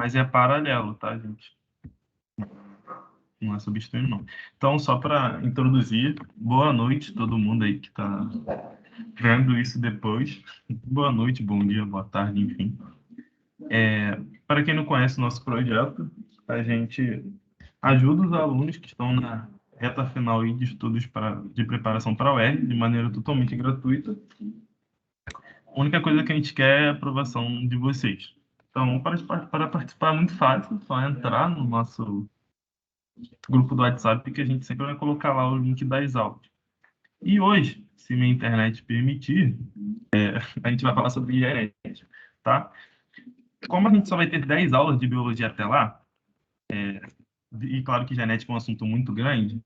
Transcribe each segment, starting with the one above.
mas é paralelo, tá, gente? Não é substituindo, não. Então, só para introduzir, boa noite todo mundo aí que está vendo isso depois. Boa noite, bom dia, boa tarde, enfim. Para quem não conhece o nosso projeto, a gente ajuda os alunos que estão na reta final aí de estudos de preparação para a UERJ, de maneira totalmente gratuita. A única coisa que a gente quer é a aprovação de vocês. Então, para participar é muito fácil, só entrar no nosso grupo do WhatsApp que a gente sempre vai colocar lá o link das aulas. E hoje, se minha internet permitir, a gente vai falar sobre genética, tá? Como a gente só vai ter 10 aulas de biologia até lá, e claro que genética é um assunto muito grande,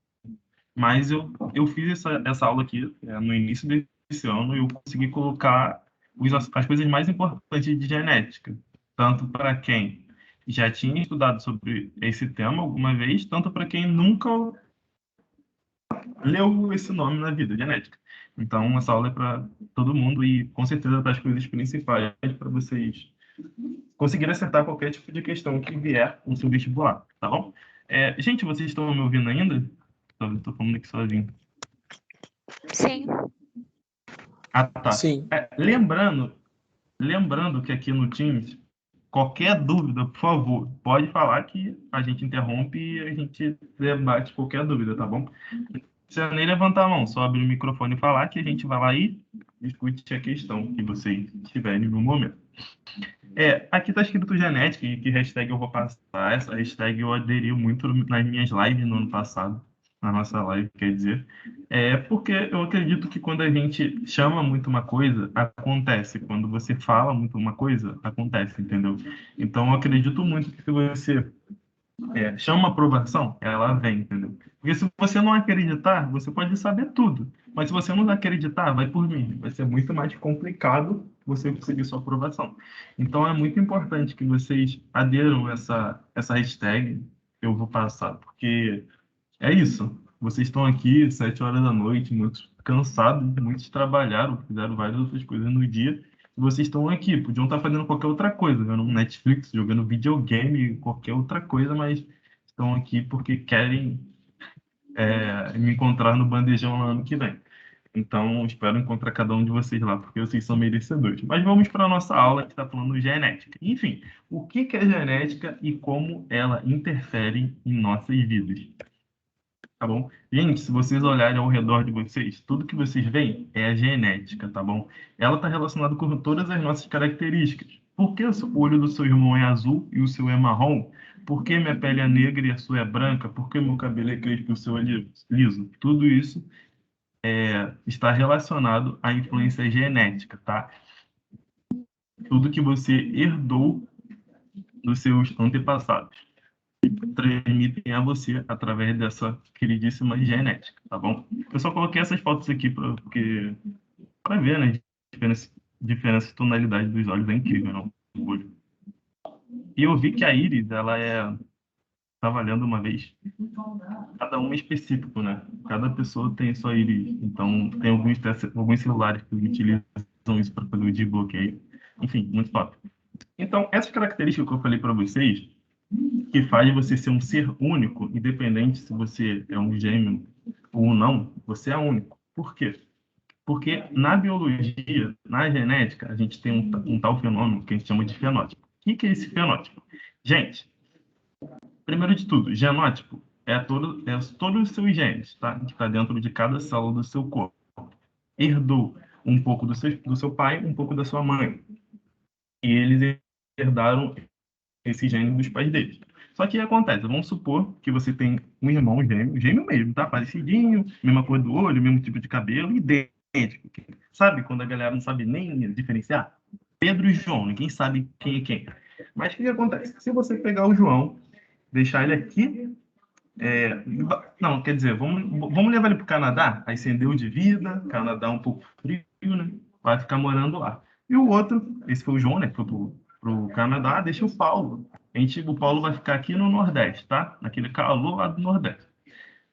mas eu fiz essa aula aqui no início desse ano e eu consegui colocar as coisas mais importantes de genética, tanto para quem já tinha estudado sobre esse tema alguma vez, tanto para quem nunca leu esse nome na vida, genética. Então, essa aula é para todo mundo e, com certeza, para as coisas principais, para vocês conseguirem acertar qualquer tipo de questão que vier no seu vestibular, tá bom? Gente, vocês estão me ouvindo ainda? Estou falando aqui sozinho. Sim. Ah, tá. Sim. Lembrando que aqui no Teams, qualquer dúvida, por favor, pode falar que a gente interrompe e a gente debate qualquer dúvida, tá bom? Não precisa nem levantar a mão, só abrir o microfone e falar que a gente vai lá e discute a questão que vocês tiverem no momento. Aqui está escrito genética e que hashtag eu vou passar. Essa hashtag eu aderi muito nas minhas lives no ano passado, na nossa live, quer dizer. Porque eu acredito que quando a gente chama muito uma coisa, acontece. Quando você fala muito uma coisa, acontece, entendeu? Então eu acredito muito que se você chama uma aprovação, ela vem, entendeu? Porque se você não acreditar, você pode saber tudo. Mas se você não acreditar, vai por mim. Vai ser muito mais complicado você conseguir sua aprovação. Então é muito importante que vocês aderam essa hashtag que eu vou passar, porque é isso. Vocês estão aqui 7 horas da noite, muitos cansados, muitos trabalharam, fizeram várias outras coisas no dia. E vocês estão aqui, podiam estar fazendo qualquer outra coisa, vendo um Netflix, jogando videogame, qualquer outra coisa, mas estão aqui porque querem me encontrar no bandejão no ano que vem. Então, espero encontrar cada um de vocês lá, porque vocês são merecedores. Mas vamos para a nossa aula que está falando de genética. Enfim, o que é genética e como ela interfere em nossas vidas? Tá bom? Gente, se vocês olharem ao redor de vocês, tudo que vocês veem é a genética, tá bom? Ela está relacionada com todas as nossas características. Por que o olho do seu irmão é azul e o seu é marrom? Por que minha pele é negra e a sua é branca? Por que meu cabelo é crespo e o seu é liso? Tudo isso está relacionado à influência genética, tá? Tudo que você herdou dos seus antepassados transmitem a você através dessa queridíssima genética, tá bom? Eu só coloquei essas fotos aqui para ver, né? Diferença de tonalidade dos olhos é incrível, não? O olho. E eu vi que a íris, ela estava lendo uma vez, cada uma é específico, né? Cada pessoa tem sua íris, então tem alguns celulares que utilizam isso para fazer o desbloqueio. Enfim, muito top. Então, essas características que eu falei para vocês que faz você ser um ser único, independente se você é um gêmeo ou não, você é único. Por quê? Porque na biologia, na genética, a gente tem um tal fenômeno que a gente chama de fenótipo. O que é esse fenótipo? Gente, primeiro de tudo, genótipo é todos os seus genes, tá? Que está dentro de cada célula do seu corpo. Herdou um pouco do seu pai, um pouco da sua mãe. E eles herdaram esse gênio dos pais deles. Só que o que acontece? Vamos supor que você tem um irmão gêmeo mesmo, tá? Parecidinho, mesma cor do olho, mesmo tipo de cabelo, idêntico. Sabe quando a galera não sabe nem diferenciar? Pedro e João, ninguém sabe quem é quem. Mas o que acontece? Se você pegar o João, deixar ele aqui, não, quer dizer, vamos levar ele para o Canadá, aí acendeu de vida, Canadá um pouco frio, né? Vai ficar morando lá. E o outro, esse foi o João, né? Que foi para o Canadá, deixa o Paulo. O Paulo vai ficar aqui no Nordeste, tá? Naquele calor lá do Nordeste.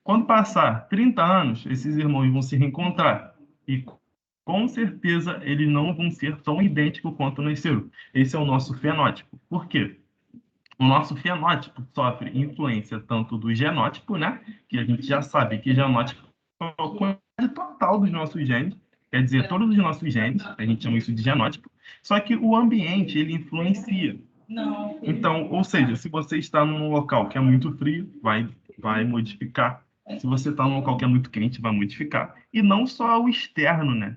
Quando passar 30 anos, esses irmãos vão se reencontrar. E com certeza eles não vão ser tão idênticos quanto nasceram. Esse é o nosso fenótipo. Por quê? O nosso fenótipo sofre influência tanto do genótipo, né? Que a gente já sabe que genótipo é a quantidade total dos nossos genes, quer dizer, todos os nossos genes, a gente chama isso de genótipo, só que o ambiente, ele influencia. Então, ou seja, se você está num local que é muito frio, vai modificar. Se você está num local que é muito quente, vai modificar. E não só o externo, né?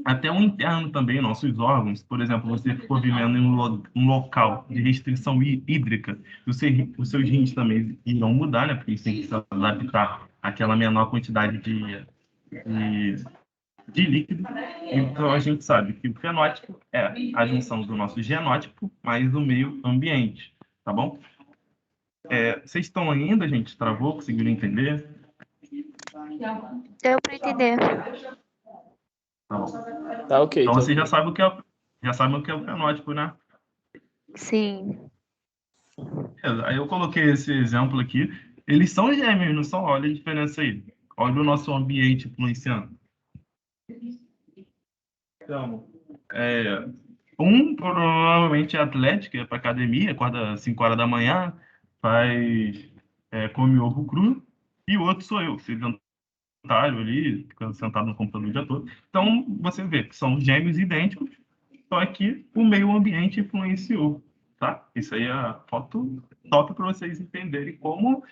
Até o interno também, nossos órgãos. Por exemplo, você ficou vivendo em um local de restrição hídrica, os seus rins também irão mudar, né? Porque eles têm que se adaptar àquela menor quantidade de, de líquido. Então, a gente sabe que o fenótipo é a junção do nosso genótipo mais o meio ambiente, tá bom? Vocês estão ainda, gente? Travou? Conseguiram entender? Deu para entender. Tá bom. Tá ok, Então, tá vocês ok. já sabem o que é o fenótipo, né? Sim. Aí eu coloquei esse exemplo aqui. Eles são gêmeos, não são? Olha a diferença aí. Olha o nosso ambiente influenciando. Então, é, um provavelmente é atlético, é para academia, acorda às 5 horas da manhã, come ovo cru, e o outro sou eu, sedentário ali, ficando sentado no computador o dia todo. Então, você vê que são gêmeos idênticos, só que o meio ambiente influenciou, tá? Isso aí é a foto top para vocês entenderem como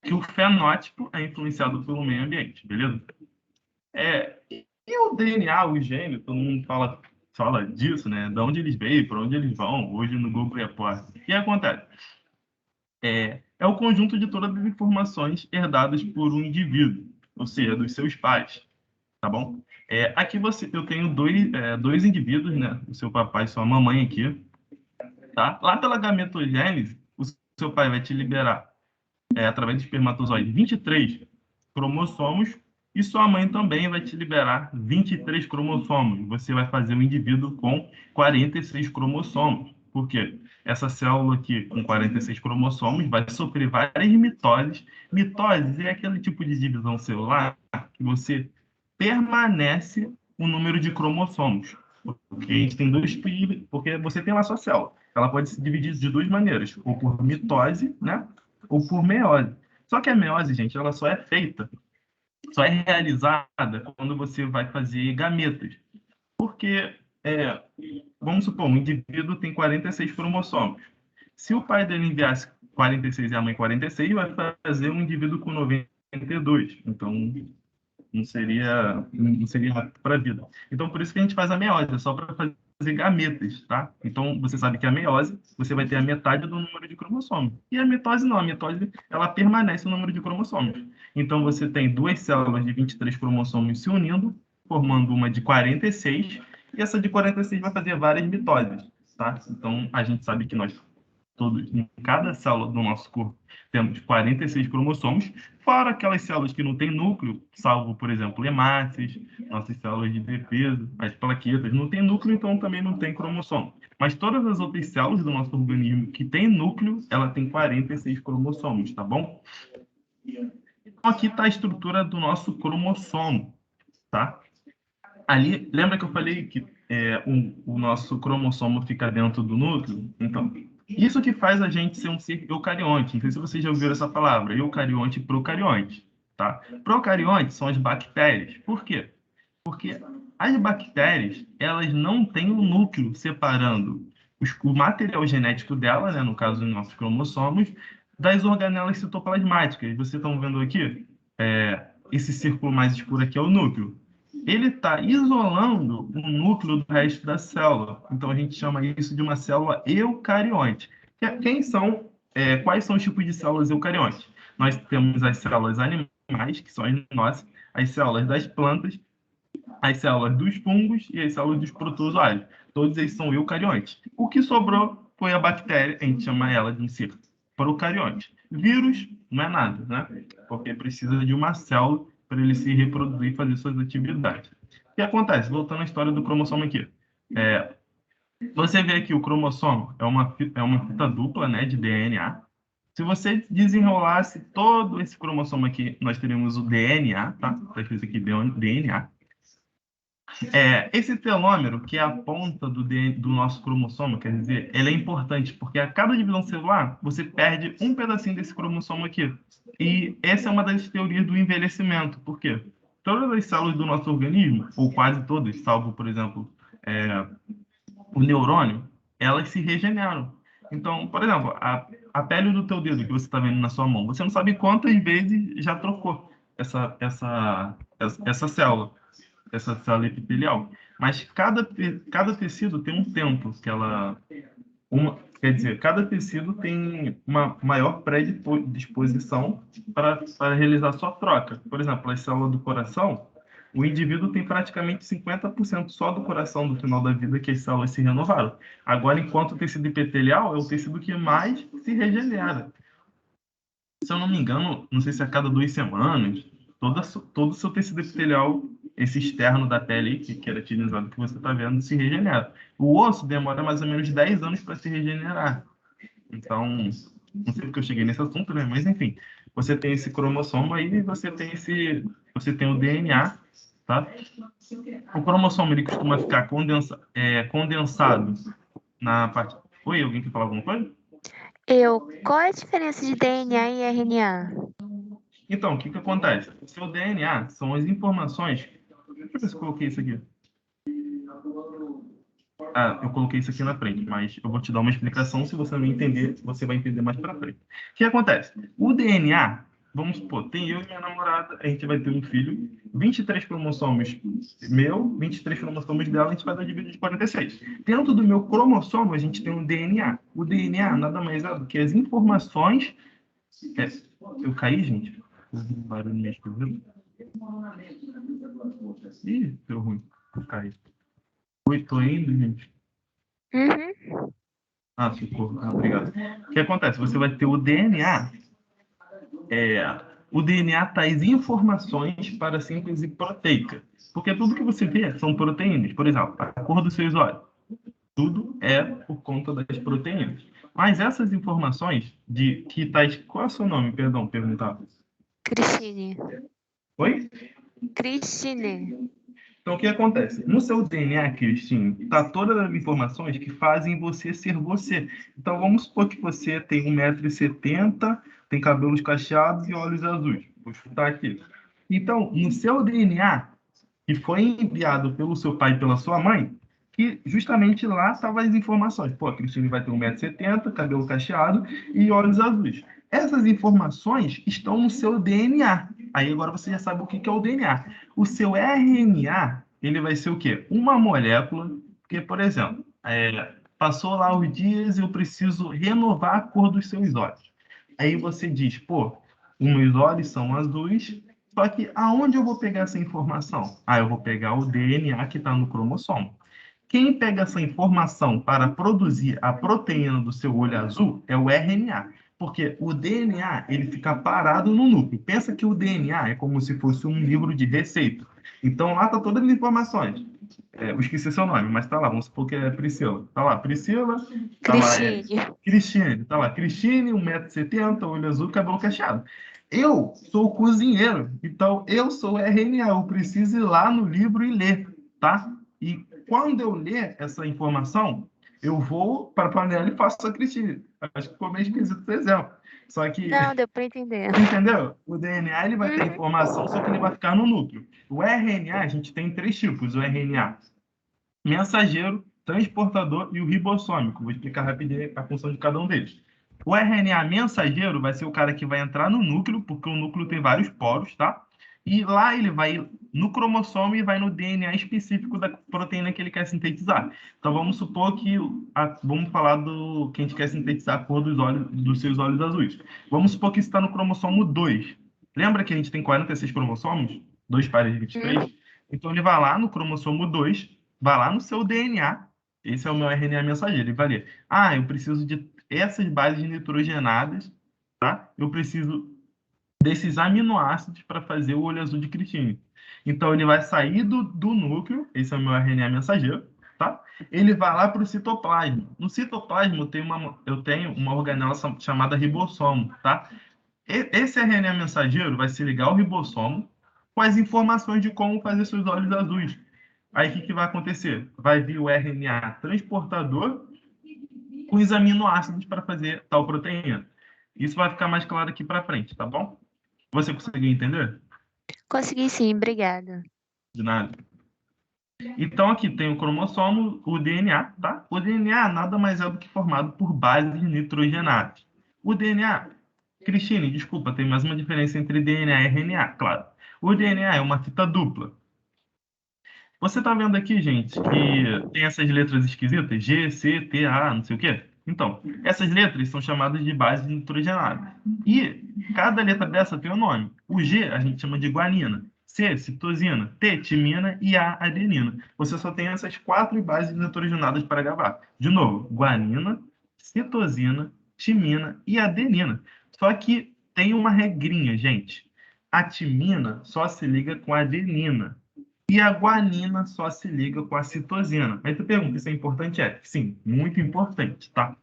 que o fenótipo é influenciado pelo meio ambiente, beleza? E o DNA, o gênio, todo mundo fala disso, né? De onde eles veio, para onde eles vão, hoje no Google Report. O que acontece? É o conjunto de todas as informações herdadas por um indivíduo, ou seja, dos seus pais, tá bom? Aqui eu tenho dois indivíduos, né? O seu papai e sua mamãe aqui, tá? Lá pela gametogênese, o seu pai vai te liberar através do espermatozoide, 23 cromossomos, e sua mãe também vai te liberar 23 cromossomos. Você vai fazer um indivíduo com 46 cromossomos. Por quê? Essa célula aqui, com 46 cromossomos, vai sofrer várias mitoses. Mitose é aquele tipo de divisão celular que você permanece o número de cromossomos. Porque a gente tem porque você tem lá a sua célula. Ela pode se dividir de duas maneiras, ou por mitose, né? Ou por meiose. Só que a meiose, gente, ela só é realizada quando você vai fazer gametas. Porque, é, vamos supor, um indivíduo tem 46 cromossomos. Se o pai dele enviasse 46 e a mãe 46, vai fazer um indivíduo com 92. Então, não seria rápido para a vida. Então, por isso que a gente faz a meiose, é só para fazer gametas, tá? Então, você sabe que a meiose, você vai ter a metade do número de cromossomos. E a mitose não, a mitose, ela permanece o número de cromossomos. Então, você tem duas células de 23 cromossomos se unindo, formando uma de 46, e essa de 46 vai fazer várias mitoses, tá? Então, a gente sabe que nós todos, em cada célula do nosso corpo, temos 46 cromossomos, fora aquelas células que não têm núcleo, salvo, por exemplo, hemácias, nossas células de defesa, as plaquetas, não tem núcleo, então também não tem cromossomo. Mas todas as outras células do nosso organismo que têm núcleo, ela tem 46 cromossomos, tá bom? Então aqui está a estrutura do nosso cromossomo, tá? Ali, lembra que eu falei que o nosso cromossomo fica dentro do núcleo? Então, isso que faz a gente ser um ser eucarionte. Não sei se vocês já ouviram essa palavra, eucarionte e procarionte, tá? Procariontes são as bactérias. Por quê? Porque as bactérias, elas não têm um núcleo separando o material genético dela, né, no caso dos nossos cromossomos, das organelas citoplasmáticas. Vocês estão vendo aqui? Esse círculo mais escuro aqui é o núcleo. Ele está isolando o núcleo do resto da célula. Então, a gente chama isso de uma célula eucarionte. Quais são os tipos de células eucariontes? Nós temos as células animais, que são as nossas, as células das plantas, as células dos fungos e as células dos protozoários. Todos eles são eucariontes. O que sobrou foi a bactéria, a gente chama ela de um ser procarionte. Vírus não é nada, né? Porque precisa de uma célula para ele se reproduzir e fazer suas atividades. O que acontece? Voltando à história do cromossomo aqui. É, Você vê que o cromossomo é uma fita dupla, né, de DNA. Se você desenrolasse todo esse cromossomo aqui, nós teríamos o DNA, tá? Está escrito aqui DNA. Esse telômero, que é a ponta do nosso cromossomo, quer dizer, ele é importante, porque a cada divisão celular, você perde um pedacinho desse cromossomo aqui. E essa é uma das teorias do envelhecimento. Por quê? Todas as células do nosso organismo, ou quase todas, salvo, por exemplo, é, o neurônio, elas se regeneram. Então, por exemplo, a pele do teu dedo que você está vendo na sua mão, você não sabe quantas vezes já trocou essa célula, essa célula epitelial. Mas cada tecido tem um tempo que quer dizer, cada tecido tem uma maior predisposição para realizar sua troca. Por exemplo, as células do coração, o indivíduo tem praticamente 50% só do coração no final da vida que as células se renovaram. Agora, enquanto o tecido epitelial é o tecido que mais se regenera. Se eu não me engano, não sei se a cada 2 semanas, todo o seu tecido epitelial, esse externo da pele que é queratinizado que você está vendo, se regenera. O osso demora mais ou menos 10 anos para se regenerar. Então, não sei porque eu cheguei nesse assunto, né? Mas enfim, você tem esse cromossomo aí e você tem o DNA, tá? O cromossomo ele costuma ficar condensado na parte. Oi, alguém quer falar alguma coisa? Qual é a diferença de DNA e RNA? Então, o que que acontece? O seu DNA são as informações. Deixa eu ver se eu coloquei isso aqui. Ah, eu coloquei isso aqui na frente, mas eu vou te dar uma explicação. Se você não entender, você vai entender mais pra frente. O que acontece? O DNA, vamos supor, tem eu e minha namorada, a gente vai ter um filho, 23 cromossomos meu, 23 cromossomos dela, a gente vai dar dividido de 46. Dentro do meu cromossomo, a gente tem um DNA. O DNA nada mais é do que as informações. É, eu caí, gente? Um barulho meio esquisito. Ih, deu ruim. Eu caí. Oi, tô indo, gente. Uhum. Ah, socorro. Ah, obrigado. O que acontece? Você vai ter o DNA. O DNA traz informações para a síntese proteica. Porque tudo que você vê são proteínas. Por exemplo, a cor dos seus olhos. Tudo é por conta das proteínas. Mas essas informações de que tais. Qual é o seu nome? Perdão, perguntar. Cristine. Oi? Cristine. Então, o que acontece? No seu DNA, Cristina, está todas as informações que fazem você ser você. Então, vamos supor que você tem 1,70 m, tem cabelos cacheados e olhos azuis. Vou chutar aqui. Então, no seu DNA, que foi enviado pelo seu pai e pela sua mãe, que justamente lá estavam as informações. Pô, a Cristina vai ter 1,70 m, cabelo cacheado e olhos azuis. Essas informações estão no seu DNA. Aí agora você já sabe o que é o DNA. O seu RNA, ele vai ser o quê? Uma molécula que, por exemplo, passou lá os dias e eu preciso renovar a cor dos seus olhos. Aí você diz, pô, os meus olhos são azuis, só que aonde eu vou pegar essa informação? Ah, eu vou pegar o DNA que está no cromossomo. Quem pega essa informação para produzir a proteína do seu olho azul é o RNA, porque o DNA ele fica parado no núcleo. Pensa que o DNA é como se fosse um livro de receita. Então lá está todas as informações. Eu esqueci seu nome, mas está lá. Vamos supor que é Priscila. Está lá, Priscila. Está lá, Cristine. Cristine. Está lá, Cristine, 1,70 m, olho azul, cabelo cacheado. Eu sou cozinheiro, então eu sou RNA. Eu preciso ir lá no livro e ler, tá? E quando eu ler essa informação, eu vou para a panela e faço a Cristina. Acho que ficou meio esquisito esse exemplo. Só que, Não, deu pra entender. entendeu? O DNA ele vai ter Uhum. informação, só que ele vai ficar no núcleo. O RNA, a gente tem 3 tipos: o RNA mensageiro, transportador e o ribossômico. Vou explicar rapidinho a função de cada um deles. O RNA mensageiro vai ser o cara que vai entrar no núcleo, porque o núcleo tem vários poros, tá? E lá ele vai no cromossomo e vai no DNA específico da proteína que ele quer sintetizar. Então vamos supor que vamos falar do que a gente quer sintetizar a cor dos olhos dos seus olhos azuis. Vamos supor que isso está no cromossomo 2. Lembra que a gente tem 46 cromossomos? 2 pares de 23? Uhum. Então ele vai lá no cromossomo 2, vai lá no seu DNA, esse é o meu RNA mensageiro, e vai ler, eu preciso de essas bases nitrogenadas, tá? Eu preciso desses aminoácidos para fazer o olho azul de Christine. Então, ele vai sair do núcleo, esse é o meu RNA mensageiro, tá? Ele vai lá para o citoplasma. No citoplasma, eu tenho uma organela chamada ribossomo, tá? Esse RNA mensageiro vai se ligar ao ribossomo com as informações de como fazer seus olhos azuis. Aí, o que vai acontecer? Vai vir o RNA transportador com os aminoácidos para fazer tal proteína. Isso vai ficar mais claro aqui para frente, tá bom? Você conseguiu entender? Consegui sim, obrigada. De nada. Então, aqui tem o cromossomo, o DNA, tá? O DNA nada mais é do que formado por bases nitrogenadas. O DNA, Cristine, desculpa, tem mais uma diferença entre DNA e RNA, claro. O DNA é uma fita dupla. Você está vendo aqui, gente, que tem essas letras esquisitas? G, C, T, A, não sei o quê? Então, essas letras são chamadas de bases nitrogenadas. E cada letra dessa tem um nome. O G a gente chama de guanina, C, citosina, T, timina e A, adenina. Você só tem essas 4 bases nitrogenadas para gravar. De novo, guanina, citosina, timina e adenina. Só que tem uma regrinha, gente. A timina só se liga com a adenina. E a guanina só se liga com a citosina. Aí tu pergunta, isso é importante? É, sim, muito importante, tá?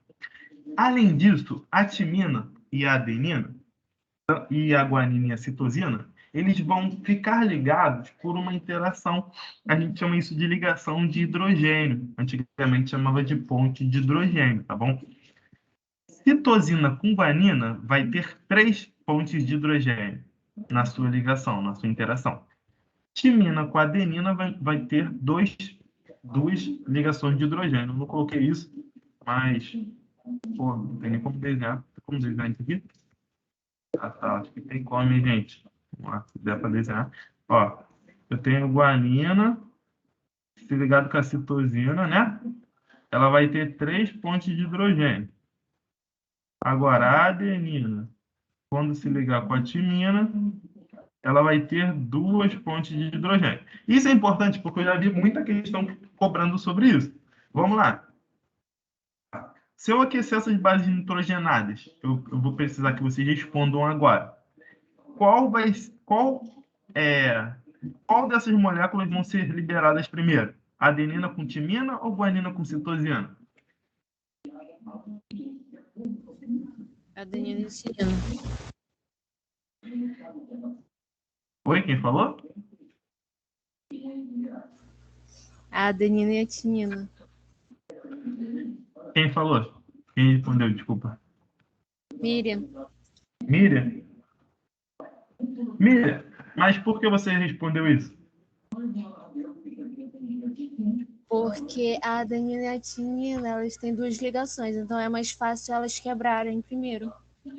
Além disso, a timina e a adenina, e a guanina e a citosina, eles vão ficar ligados por uma interação. A gente chama isso de ligação de hidrogênio. Antigamente chamava de ponte de hidrogênio, tá bom? Citosina com guanina vai ter 3 pontes de hidrogênio na sua ligação, na sua interação. Timina com adenina vai ter duas ligações de hidrogênio. Eu não coloquei isso, mas pô, não tem nem como desenhar. Tem como desenhar isso aqui? Ah, tá. Acho que tem como, hein, gente. Vamos lá, se der para desenhar. Ó, eu tenho guanina, se ligado com a citosina, né? Ela vai ter 3 pontes de hidrogênio. Agora, a adenina, quando se ligar com a timina, ela vai ter 2 pontes de hidrogênio. Isso é importante porque eu já vi muita questão cobrando sobre isso. Vamos lá. Se eu aquecer essas bases nitrogenadas, eu vou precisar que vocês respondam agora. Qual vai, qual é, qual dessas moléculas vão ser liberadas primeiro? Adenina com timina ou guanina com citosina? Adenina e timina. Oi, quem falou? A adenina e a timina. Quem falou? Quem respondeu? Desculpa. Miriam, Miriam? Miriam, mas por que você respondeu isso? porque a adenina e a timina, elas têm 2 ligações, então é mais fácil elas quebrarem primeiro.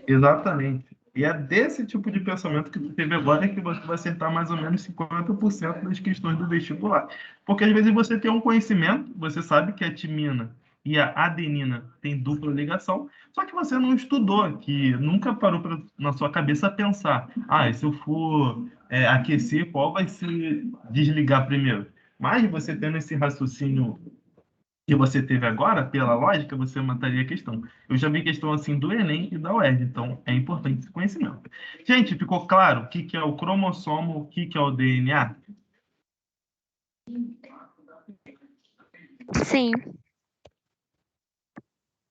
Exatamente. E é desse tipo de pensamento que tu teve agora que você vai acertar mais ou menos 50% das questões do vestibular. Porque às vezes você tem um conhecimento, você sabe que a timina e a adenina têm dupla ligação, só que você não estudou, que nunca parou na sua cabeça pensar, ah, e se eu for aquecer, qual vai se desligar primeiro? Mas você tendo esse raciocínio que você teve agora, pela lógica, você mataria a questão. Eu já vi questão assim do Enem e da UERJ, então é importante esse conhecimento. Gente, ficou claro o que que é o cromossomo, o que que é o DNA? Sim,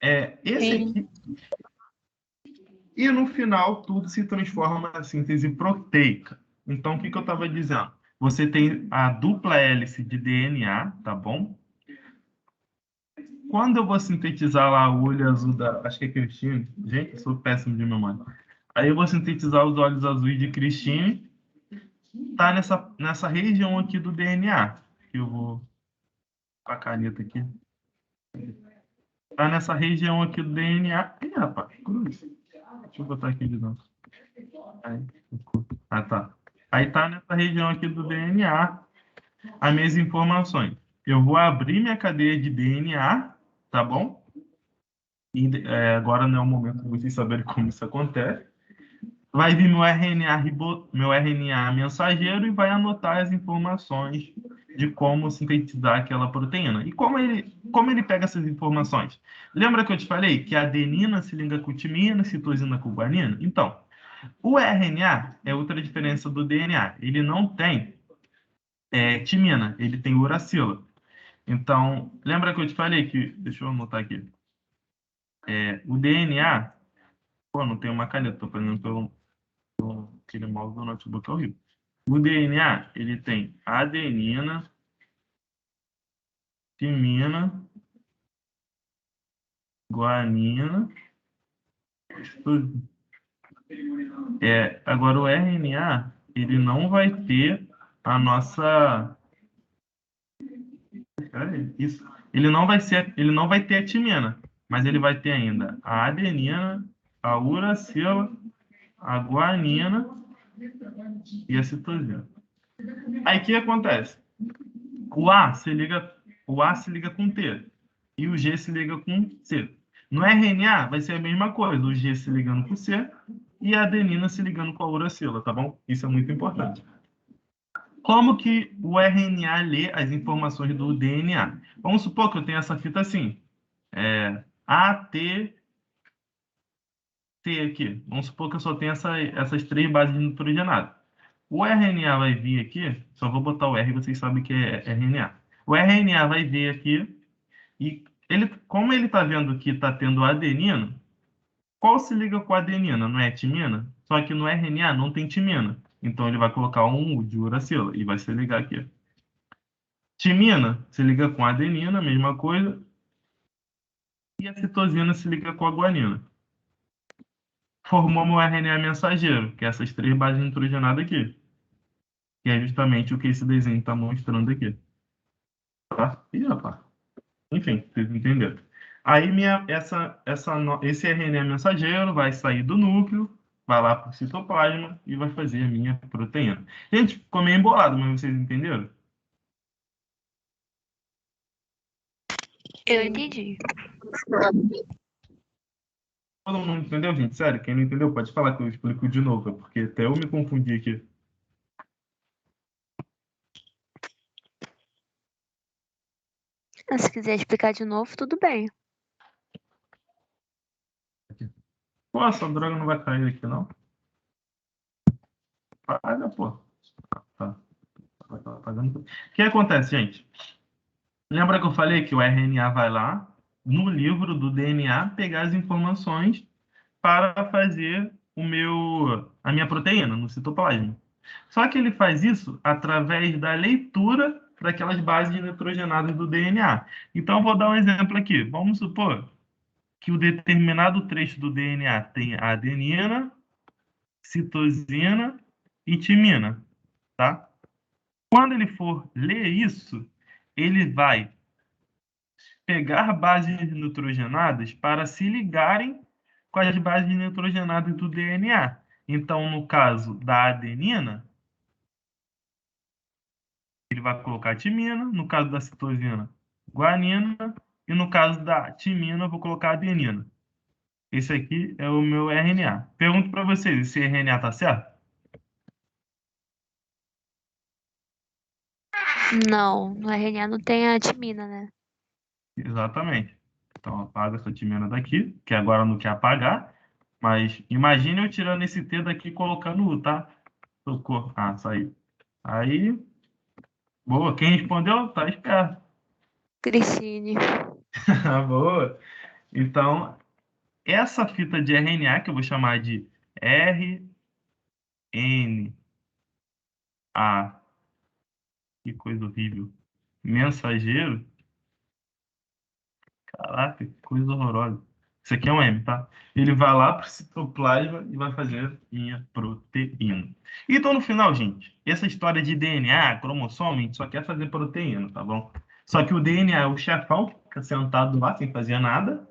Esse Sim. aqui. E no final, tudo se transforma na síntese proteica. Então, o que que eu estava dizendo? Você tem a dupla hélice de DNA, tá bom? Quando eu vou sintetizar lá o olho azul da. Acho que é Christine. Gente, eu sou péssimo de memória. Aí eu vou sintetizar os olhos azuis de Christine. Tá nessa região aqui do DNA. Que eu vou com a caneta aqui. Tá nessa região aqui do DNA. Ih, rapaz, cruz. Deixa eu botar aqui de novo. Aí, ah, tá. Aí tá nessa região aqui do DNA as minhas informações. Eu vou abrir minha cadeia de DNA, tá bom? E, agora não é o momento de vocês saberem como isso acontece. Vai vir meu RNA mensageiro e vai anotar as informações de como sintetizar aquela proteína. E como ele pega essas informações? Lembra que eu te falei que a adenina se liga com timina, citosina com guanina? Então, o RNA é outra diferença do DNA. Ele não tem timina, ele tem uracila. Então, lembra que eu te falei que... Deixa eu anotar aqui. O DNA... Pô, não tem uma caneta, estou fazendo pelo aquele mouse do notebook é horrível. O DNA, ele tem adenina, timina, guanina. Agora o RNA, ele não vai ter a nossa. Isso. Ele não vai ter a timina, mas ele vai ter ainda a adenina, a uracila, a guanina e a citosina. Aí o que acontece? O A se liga, o A se liga com T e o G se liga com C. No RNA vai ser a mesma coisa, o G se ligando com o C e a adenina se ligando com a uracila, tá bom? Isso é muito importante. Como que o RNA lê as informações do DNA? Vamos supor que eu tenho essa fita assim, A, T, T aqui. Vamos supor que eu só tenho essas três bases nitrogenadas. O RNA vai vir aqui, só vou botar o R, vocês sabem que é RNA. O RNA vai vir aqui e como ele está vendo que está tendo adenina, qual se liga com a adenina? Não é timina? Só que no RNA não tem timina. Então ele vai colocar um U de uracila e vai se ligar aqui. Timina se liga com a adenina, mesma coisa. E a citosina se liga com a guanina. Formamos o RNA mensageiro, que é essas três bases nitrogenadas aqui. Que é justamente o que esse desenho está mostrando aqui. Tá? E, rapaz, enfim, vocês entenderam. Aí esse RNA mensageiro vai sair do núcleo, vai lá para o citoplasma e vai fazer a minha proteína. Gente, ficou meio embolado, mas vocês entenderam? Eu entendi. Todo mundo entendeu, gente? Sério, quem não entendeu pode falar que eu explico de novo, porque até eu me confundi aqui. Se quiser explicar de novo, tudo bem. Pô, essa droga não vai cair aqui, não? Paga, pô. Tá. Tá pagando. O que acontece, gente? Lembra que eu falei que o RNA vai lá no livro do DNA pegar as informações para fazer a minha proteína no citoplasma. Só que ele faz isso através da leitura daquelas bases nitrogenadas do DNA. Então, eu vou dar um exemplo aqui. Vamos supor que o determinado trecho do DNA tem adenina, citosina e timina, tá? Quando ele for ler isso, ele vai pegar bases nitrogenadas para se ligarem com as bases nitrogenadas do DNA. Então, no caso da adenina, ele vai colocar timina, no caso da citosina, guanina, e no caso da timina, eu vou colocar adenina. Esse aqui é o meu RNA. Pergunto para vocês, esse RNA está certo? Não, no RNA não tem a timina, né? Exatamente. Então, apaga essa timina daqui, que agora não quer apagar. Mas imagine eu tirando esse T daqui e colocando U, tá? Socorro. Ah, saiu. Aí, boa. Quem respondeu, tá esperto. Cristine. Boa. Então, essa fita de RNA, que eu vou chamar de RNA, que coisa horrível, mensageiro, caraca, que coisa horrorosa. Isso aqui é um M, tá? Ele vai lá para o citoplasma e vai fazer minha proteína. Então, no final, gente, essa história de DNA, cromossomo, a gente só quer fazer proteína, tá bom? Só que o DNA é o chefão que fica sentado lá sem fazer nada.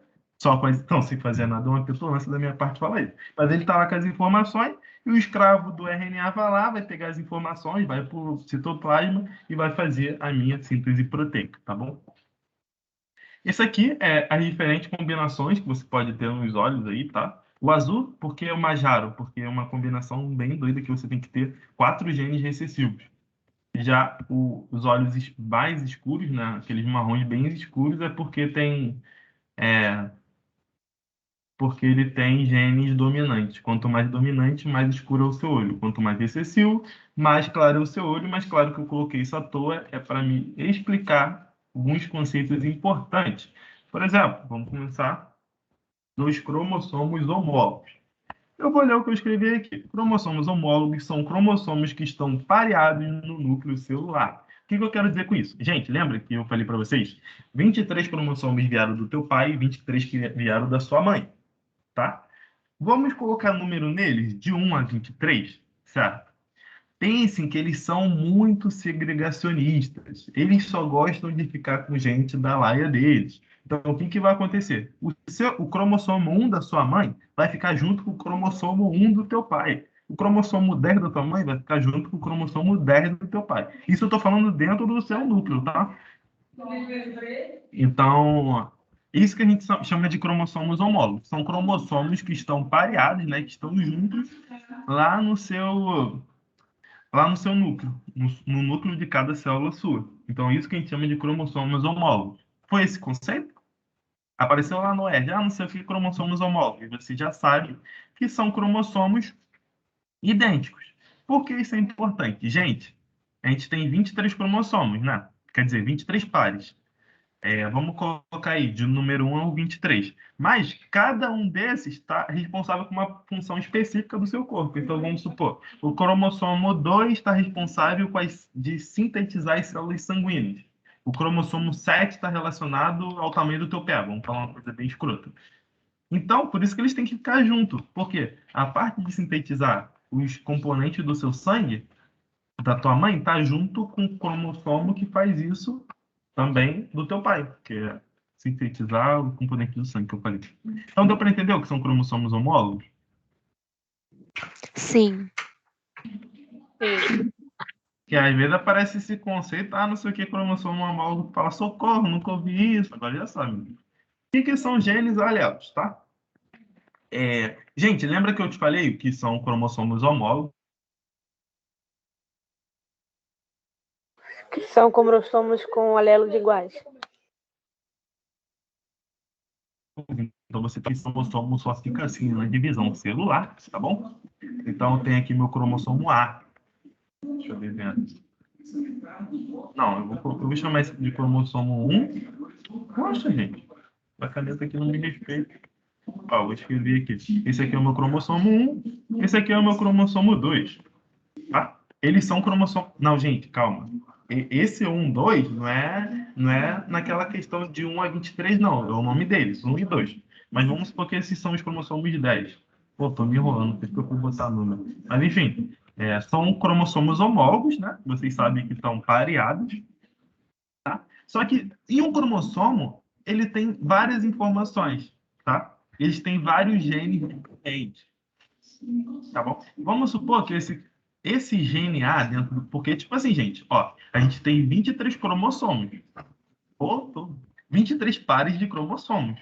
Não, sem fazer nada, é uma petulância da minha parte falar isso. Mas ele tá lá com as informações e o escravo do RNA vai lá, vai pegar as informações, vai para o citoplasma e vai fazer a minha síntese proteica, tá bom? Esse aqui é as diferentes combinações que você pode ter nos olhos aí, tá? O azul, porque é o mais raro, porque é uma combinação bem doida que você tem que ter 4 genes recessivos. Já os olhos mais escuros, né, aqueles marrons bem escuros, é porque ele tem genes dominantes. Quanto mais dominante, mais escuro é o seu olho. Quanto mais recessivo, mais claro é o seu olho. Mas claro que eu coloquei isso à toa é para me explicar alguns conceitos importantes. Por exemplo, vamos começar nos cromossomos homólogos. Eu vou ler o que eu escrevi aqui. Cromossomos homólogos são cromossomos que estão pareados no núcleo celular. que eu quero dizer com isso? Gente, lembra que eu falei para vocês? 23 cromossomos vieram do teu pai e 23 que vieram da sua mãe, tá? Vamos colocar número neles de 1 a 23, certo? Pensem que eles são muito segregacionistas. Eles só gostam de ficar com gente da laia deles. Então, o que vai acontecer? O cromossomo 1 da sua mãe vai ficar junto com o cromossomo 1 do teu pai. O cromossomo 10 da tua mãe vai ficar junto com o cromossomo 10 do teu pai. Isso eu estou falando dentro do seu núcleo, tá? Então, isso que a gente chama de cromossomos homólogos. São cromossomos que estão pareados, né, que estão juntos lá no seu núcleo, no núcleo de cada célula sua. Então, isso que a gente chama de cromossomos homólogos. Foi esse conceito? Apareceu lá no ERG, não sei o que, cromossomos homólogos. Você já sabe que são cromossomos idênticos. Por que isso é importante? Gente, a gente tem 23 cromossomos, né? Quer dizer, 23 pares. Vamos colocar aí, de número 1 ao 23. Mas cada um desses está responsável por uma função específica do seu corpo. Então, vamos supor, o cromossomo 2 está responsável de sintetizar as células sanguíneas. O cromossomo 7 está relacionado ao tamanho do teu pé. Vamos falar uma coisa bem escrota. Então, por isso que eles têm que ficar juntos. Porque a parte de sintetizar os componentes do seu sangue, da tua mãe, está junto com o cromossomo que faz isso também do teu pai, que é sintetizar o componente do sangue que eu falei. Então, deu para entender o que são cromossomos homólogos? Sim. Sim. Que às vezes aparece esse conceito, não sei o que, cromossomo homólogo, fala, socorro, nunca ouvi isso, agora já sabe. O que são genes alelos, tá? Gente, lembra que eu te falei que são cromossomos homólogos? Que são cromossomos com alelos iguais. Então, você tem cromossomo, só fica assim na divisão celular, tá bom? Então, tem aqui meu cromossomo A. Deixa eu ver dentro. Não, eu vou chamar esse de cromossomo 1. Nossa, gente, a caneta aqui não me respeita. Vou escrever aqui. Esse aqui é o meu cromossomo 1, esse aqui é o meu cromossomo 2. Tá? Eles são cromossomos... Não, gente, calma. Esse 1, 2 não é naquela questão de 1 a 23, não. É o nome deles, 1 e 2. Mas vamos supor que esses são os cromossomos 10. Pô, tô me enrolando, por isso que eu fui botar número. Mas, enfim, são cromossomos homólogos, né? Vocês sabem que estão pareados. Tá? Só que em um cromossomo, ele tem várias informações, tá? Eles têm vários genes diferentes, tá bom? Vamos supor que esse gene A dentro do... Porque, tipo assim, gente, ó, a gente tem 23 cromossomos. 23 pares de cromossomos.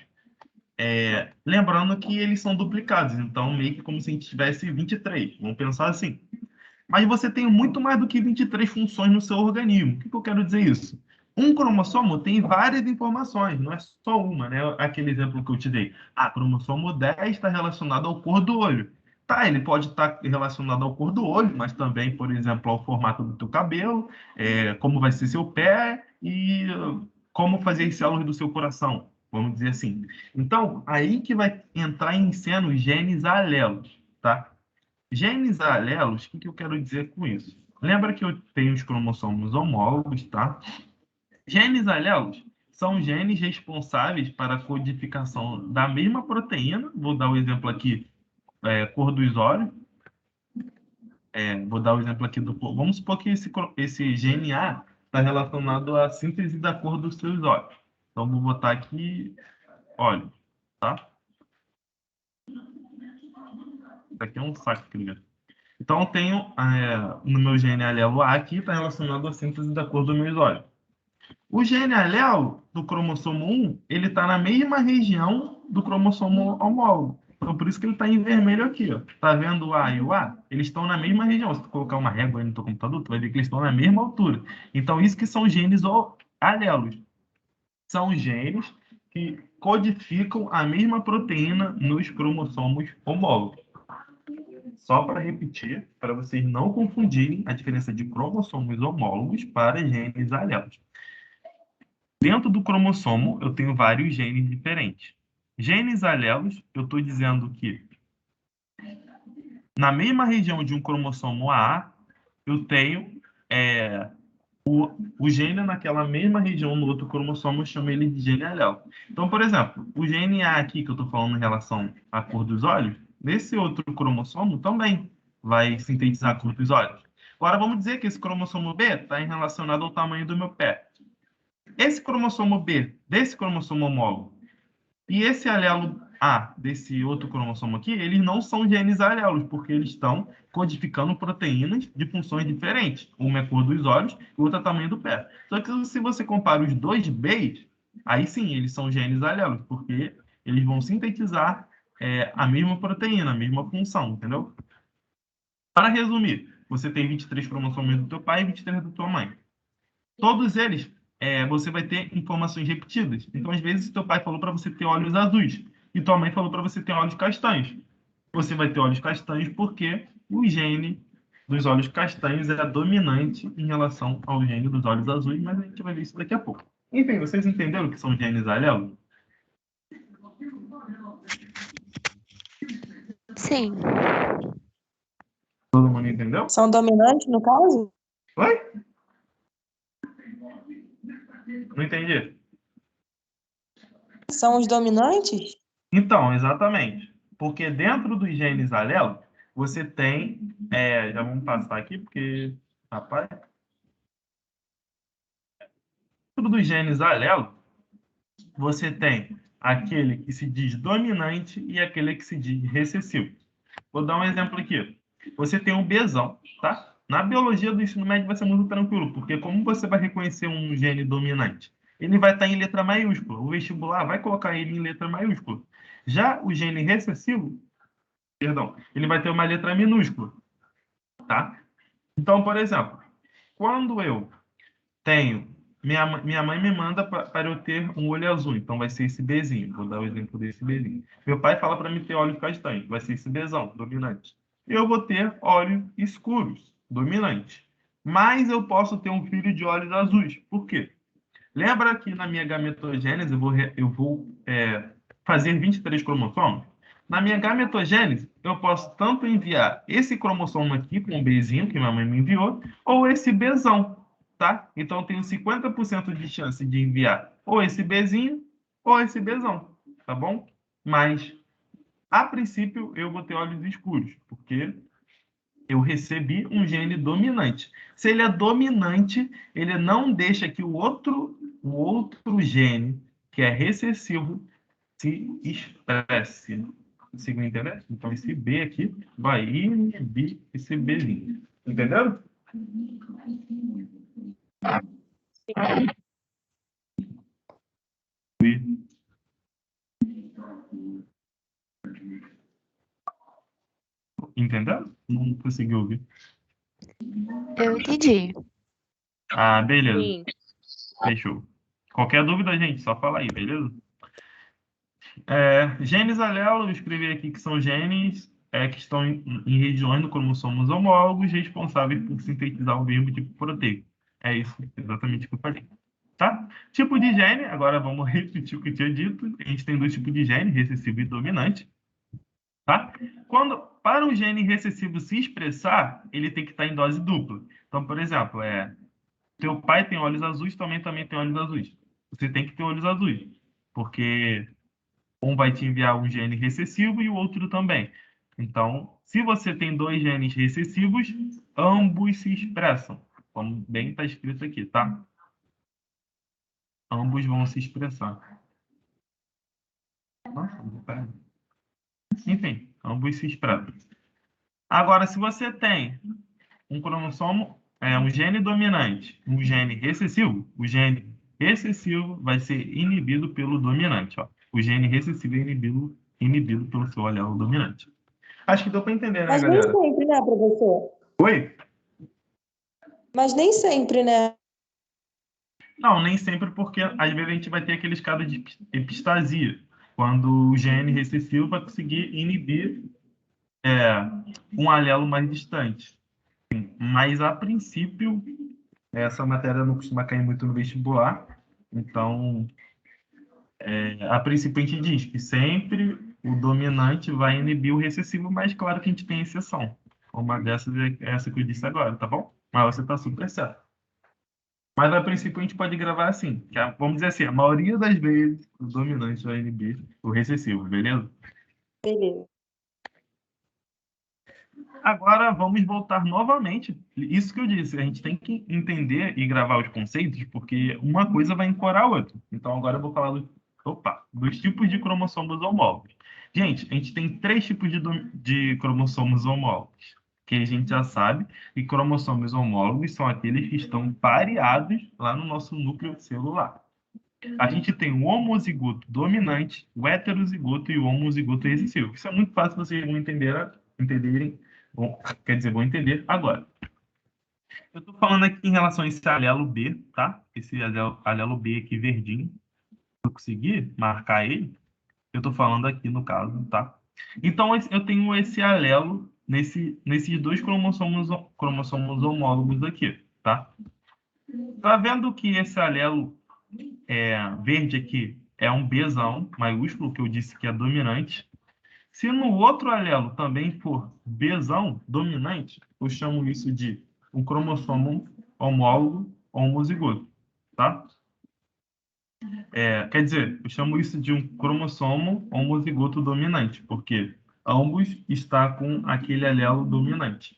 Lembrando que eles são duplicados, então meio que como se a gente tivesse 23. Vamos pensar assim. Mas você tem muito mais do que 23 funções no seu organismo. O que eu quero dizer isso? Um cromossomo tem várias informações, não é só uma, né? Aquele exemplo que eu te dei. Cromossomo 10 está relacionado ao cor do olho. Tá, ele pode estar relacionado ao cor do olho, mas também, por exemplo, ao formato do teu cabelo, como vai ser seu pé e como fazer as células do seu coração, vamos dizer assim. Então, aí que vai entrar em cena os genes alelos, tá? Genes alelos, o que eu quero dizer com isso? Lembra que eu tenho os cromossomos homólogos, tá? Genes alelos são genes responsáveis para a codificação da mesma proteína. Vou dar o exemplo aqui, cor dos olhos. Vou dar o exemplo aqui do... Vamos supor que esse gene A está relacionado à síntese da cor dos seus olhos. Então, vou botar aqui olhos, tá? Isso aqui é um saco, querido. Então, eu tenho no meu gene alelo A aqui, está relacionado à síntese da cor dos meus olhos. O gene alelo do cromossomo 1, ele está na mesma região do cromossomo homólogo. Então, por isso que ele está em vermelho aqui. Está vendo o A e o A? Eles estão na mesma região. Se tu colocar uma régua aí no teu computador, tu vai ver que eles estão na mesma altura. Então, isso que são genes alelos. São genes que codificam a mesma proteína nos cromossomos homólogos. Só para repetir, para vocês não confundirem a diferença de cromossomos homólogos para genes alelos. Dentro do cromossomo, eu tenho vários genes diferentes. Genes alelos, eu estou dizendo que na mesma região de um cromossomo A, eu tenho o gene naquela mesma região no outro cromossomo, eu chamo ele de gene alelo. Então, por exemplo, o gene A aqui que eu estou falando em relação à cor dos olhos, nesse outro cromossomo também vai sintetizar a cor dos olhos. Agora, vamos dizer que esse cromossomo B está relacionado ao tamanho do meu pé. Esse cromossomo B, desse cromossomo homólogo, e esse alelo A, desse outro cromossomo aqui, eles não são genes alelos, porque eles estão codificando proteínas de funções diferentes. Uma é a cor dos olhos e outra é o tamanho do pé. Só que se você compara os dois Bs, aí sim, eles são genes alelos, porque eles vão sintetizar a mesma proteína, a mesma função, entendeu? Para resumir, você tem 23 cromossomos do teu pai e 23 da tua mãe. Todos eles, você vai ter informações repetidas. Então, às vezes, teu pai falou para você ter olhos azuis e tua mãe falou para você ter olhos castanhos. Você vai ter olhos castanhos porque o gene dos olhos castanhos é dominante em relação ao gene dos olhos azuis, mas a gente vai ver isso daqui a pouco. Enfim, vocês entenderam o que são genes alelos? Sim. Todo mundo entendeu? São dominantes, no caso? Oi? Não entendi. São os dominantes? Então, exatamente. Porque dentro dos genes alelos, você tem. Já vamos passar aqui, porque. Rapaz. Dentro dos genes alelos, você tem aquele que se diz dominante e aquele que se diz recessivo. Vou dar um exemplo aqui. Você tem um Bzão, tá? Na biologia do ensino médio vai ser muito tranquilo, porque como você vai reconhecer um gene dominante? Ele vai estar em letra maiúscula. O vestibular vai colocar ele em letra maiúscula. Já o gene recessivo, perdão, ele vai ter uma letra minúscula, tá? Então, por exemplo, quando eu tenho, minha mãe me manda para eu ter um olho azul, então vai ser esse Bzinho. Vou dar o exemplo desse Bzinho. Meu pai fala para mim ter olhos castanhos, vai ser esse Bzão, dominante. Eu vou ter olhos escuros, dominante. Mas eu posso ter um filho de olhos azuis. Por quê? Lembra que na minha gametogênese eu vou fazer 23 cromossomos? Na minha gametogênese, eu posso tanto enviar esse cromossomo aqui com um Bzinho, que minha mãe me enviou, ou esse Bzão, tá? Então, eu tenho 50% de chance de enviar ou esse Bzinho ou esse Bzão, tá bom? Mas, a princípio, eu vou ter olhos escuros, porque eu recebi um gene dominante. Se ele é dominante, ele não deixa que o outro gene, que é recessivo, se expresse. Consigo entender? Então, esse B aqui vai inibir esse Bzinho. Entenderam? Entenderam? Não consegui ouvir. Eu entendi. Ah, beleza. Sim. Fechou. Qualquer dúvida, gente, só fala aí, beleza? Genes alelos, eu escrevi aqui que são genes que estão em regiões do cromossomos homólogos responsáveis por sintetizar o mesmo tipo proteico. É isso, exatamente o que eu falei. Tá? Tipo de gene, agora vamos repetir o que eu tinha dito. A gente tem dois tipos de gene, recessivo e dominante. Tá? Para o gene recessivo se expressar, ele tem que estar em dose dupla. Então, por exemplo, teu pai tem olhos azuis, também tem olhos azuis. Você tem que ter olhos azuis, porque um vai te enviar um gene recessivo e o outro também. Então, se você tem dois genes recessivos, ambos se expressam, como bem está escrito aqui, tá? Ambos vão se expressar. Nossa, pera. Enfim, ambos se expressam. Agora, se você tem um cromossomo, um gene dominante, um gene recessivo, o gene recessivo vai ser inibido pelo dominante. Ó. O gene recessivo é inibido pelo seu alelo dominante. Acho que deu para entender, né, Mas nem galera? sempre, né, professor? Oi? Mas nem sempre, né? Não, nem sempre, porque às vezes a gente vai ter aqueles casos de epistasia, quando o gene recessivo vai conseguir inibir um alelo mais distante. Mas, a princípio, essa matéria não costuma cair muito no vestibular, então, a princípio a gente diz que sempre o dominante vai inibir o recessivo, mas claro que a gente tem exceção. Uma dessas é essa que eu disse agora, tá bom? Mas você está super certo. Mas a princípio a gente pode gravar assim, vamos dizer assim, a maioria das vezes o dominante é o NB, o recessivo, beleza? Beleza. Agora vamos voltar novamente. Isso que eu disse, a gente tem que entender e gravar os conceitos, porque uma coisa vai ancorar a outra. Então agora eu vou falar dos tipos de cromossomos homólogos. Gente, a gente tem três tipos de cromossomos homólogos, que a gente já sabe, e cromossomos homólogos são aqueles que estão pareados lá no nosso núcleo celular. A gente tem o homozigoto dominante, o heterozigoto e o homozigoto recessivo. Isso é muito fácil vocês vão entenderem. Bom, quer dizer, vão entender agora. Eu estou falando aqui em relação a esse alelo B, tá? Esse alelo B aqui verdinho. Se eu conseguir marcar ele, eu estou falando aqui no caso, tá? Então, eu tenho esse alelo nesses dois cromossomos homólogos aqui, tá? Tá vendo que esse alelo verde aqui é um Bzão maiúsculo, que eu disse que é dominante. Se no outro alelo também for Bzão dominante, eu chamo isso de um cromossomo homólogo homozigoto, tá? Quer dizer, eu chamo isso de um cromossomo homozigoto dominante, porque ambos estão com aquele alelo dominante.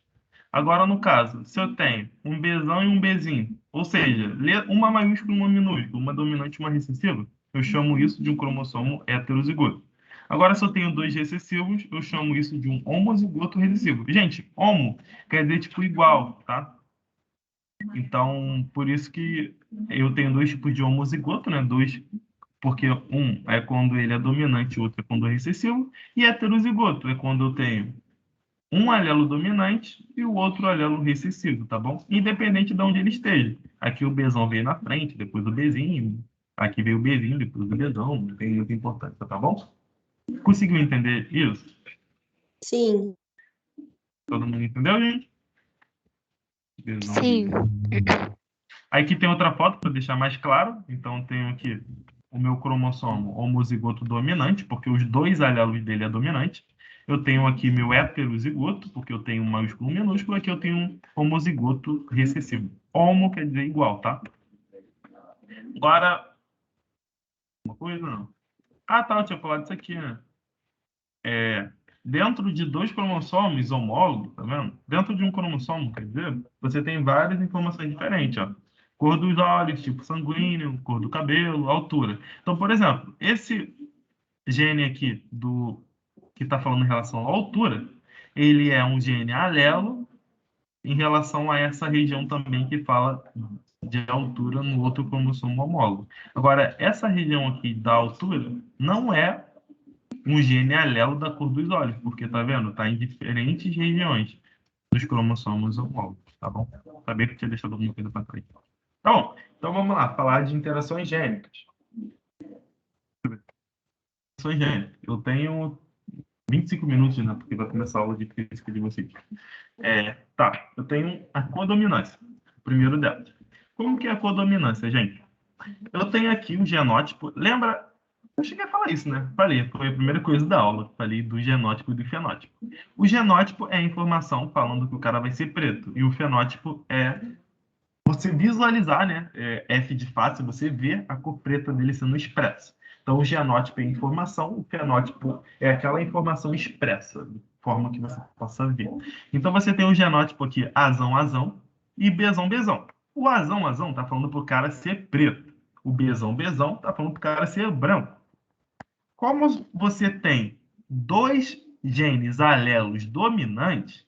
Agora, no caso, se eu tenho um Bzão e um Bzinho, ou seja, uma maiúscula e uma minúscula, uma dominante e uma recessiva, eu chamo isso de um cromossomo heterozigoto. Agora, se eu tenho dois recessivos, eu chamo isso de um homozigoto recessivo. Gente, homo quer dizer tipo igual, tá? Então, por isso que eu tenho dois tipos de homozigoto, né? Dois, porque um é quando ele é dominante, o outro é quando é recessivo, e heterozigoto é quando eu tenho um alelo dominante e o outro alelo recessivo, tá bom? Independente de onde ele esteja. Aqui o Bzão veio na frente, depois o Bzinho. Aqui veio o Bzinho, depois o Bzão. Não tem muita importância, tá bom? Conseguiu entender isso? Sim. Todo mundo entendeu, gente? Bzão, Sim. Bzinho. Aí aqui tem outra foto para deixar mais claro. Então tenho aqui o meu cromossomo homozigoto dominante, porque os dois alelos dele é dominante. Eu tenho aqui meu heterozigoto, porque eu tenho um maiúsculo e um minúsculo. Aqui eu tenho um homozigoto recessivo. Homo quer dizer igual, tá? Agora, uma coisa não. Ah, tá, eu tinha falado isso aqui, né? Dentro de dois cromossomos homólogos, tá vendo? Dentro de um cromossomo, quer dizer, você tem várias informações diferentes, ó. Cor dos olhos, tipo sanguíneo, cor do cabelo, altura. Então, por exemplo, esse gene aqui que está falando em relação à altura, ele é um gene alelo em relação a essa região também que fala de altura no outro cromossomo homólogo. Agora, essa região aqui da altura não é um gene alelo da cor dos olhos, porque tá vendo? Tá em diferentes regiões dos cromossomos homólogos, tá bom? Sabia que tinha deixado alguma coisa para trás. Tá bom, então vamos lá, falar de interações gênicas. Interações gênicas. Eu tenho 25 minutos, né? Porque vai começar a aula de física de vocês. Tá, eu tenho a codominância, o primeiro delas. Como que é a codominância, gente? Eu tenho aqui um genótipo. Lembra? Eu cheguei a falar isso, né? Falei, foi a primeira coisa da aula. Falei do genótipo e do fenótipo. O genótipo é a informação falando que o cara vai ser preto. E o fenótipo é você visualizar, né? F de fácil, você vê a cor preta dele sendo expressa. Então, o genótipo é a informação, o fenótipo é aquela informação expressa, de forma que você possa ver. Então, você tem o genótipo aqui, azão, azão, e bezão, bezão. O azão, azão, tá falando para o cara ser preto. O bezão, bezão, tá falando para o cara ser branco. Como você tem dois genes alelos dominantes,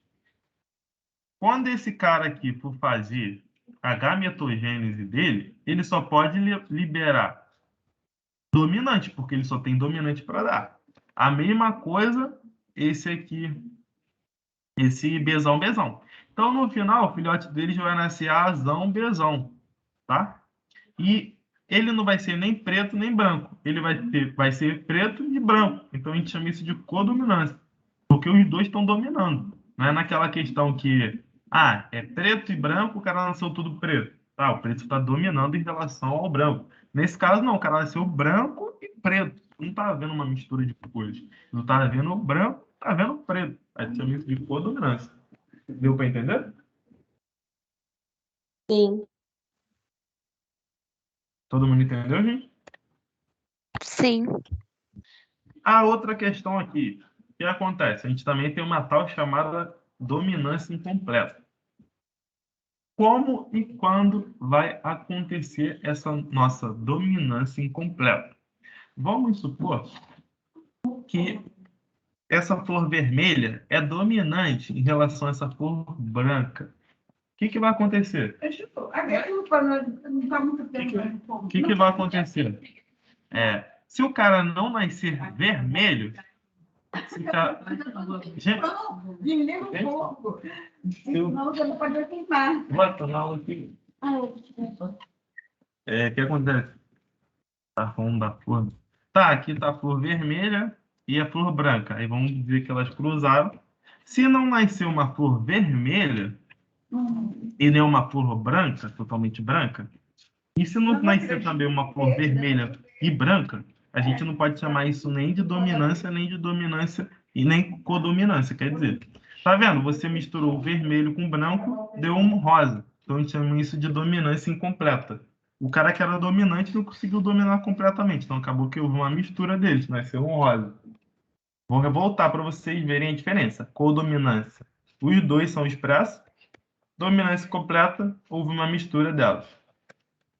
quando esse cara aqui for fazer a gametogênese dele, ele só pode liberar dominante, porque ele só tem dominante para dar. A mesma coisa esse aqui, esse Bzão, Bzão. Então, no final, o filhote dele já vai nascer azão, Bzão, tá? E ele não vai ser nem preto nem branco. Ele vai ser preto e branco. Então, a gente chama isso de codominância, porque os dois estão dominando. Não é naquela questão que, é preto e branco, o cara nasceu tudo preto. Tá, o preto está dominando em relação ao branco. Nesse caso, não, o cara nasceu branco e preto. Não está havendo uma mistura de cores. Não está havendo branco, está havendo preto. Aí chama isso de codominância. Deu para entender? Sim. Todo mundo entendeu, gente? Sim. A outra questão aqui, o que acontece? A gente também tem uma tal chamada dominância incompleta. Como e quando vai acontecer essa nossa dominância incompleta? Vamos supor que essa flor vermelha é dominante em relação a essa flor branca. O que vai acontecer? O que vai acontecer? Se o cara não nascer vermelho, se o cara... Gente, vai tornar aula aqui. O que acontece? Tá falando da flor. Tá, aqui tá a flor vermelha e a flor branca. Aí vamos dizer que elas cruzaram. Se não nascer uma flor vermelha e nem uma flor branca, totalmente branca, e se não nascer também uma flor vermelha e branca, a gente não pode chamar isso nem de dominância e nem codominância. Quer dizer, tá vendo? Você misturou o vermelho com o branco, deu um rosa. Então a gente chama isso de dominância incompleta. O cara que era dominante não conseguiu dominar completamente. Então acabou que houve uma mistura deles, nasceu um rosa. Vou voltar para vocês verem a diferença. Codominância. Os dois são expressos. Dominância completa, houve uma mistura delas.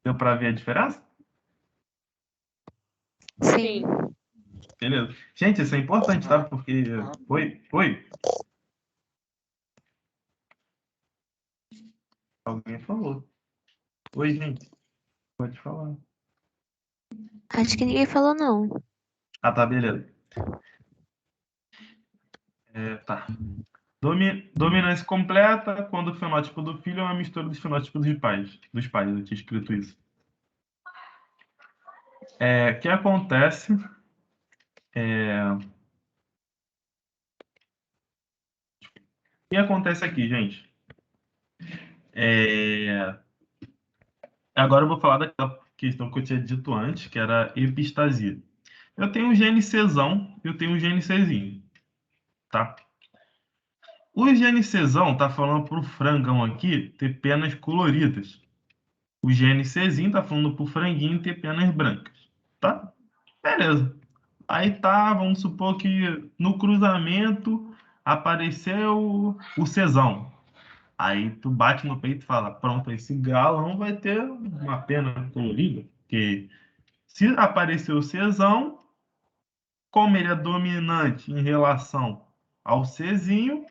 Deu para ver a diferença? Sim. Beleza. Gente, isso é importante, tá? Porque... Oi. Alguém falou. Oi, gente. Pode falar. Acho que ninguém falou não. Ah, tá, beleza. Tá. Dominância completa quando o fenótipo do filho é uma mistura dos fenótipos dos pais. Eu tinha escrito isso. O que acontece... O que acontece aqui, gente? Agora eu vou falar daquela questão que eu tinha dito antes, que era epistasia. Eu tenho um gene Czão e eu tenho um gene Czinho, tá? O gene Czão tá falando pro frangão aqui ter penas coloridas. O gene Czinho tá falando pro franguinho ter penas brancas, tá? Beleza. Aí tá, vamos supor que no cruzamento apareceu o Czão. Aí tu bate no peito e fala, pronto, esse galão vai ter uma pena colorida, porque se aparecer o Czão, como ele é dominante em relação ao Czinho,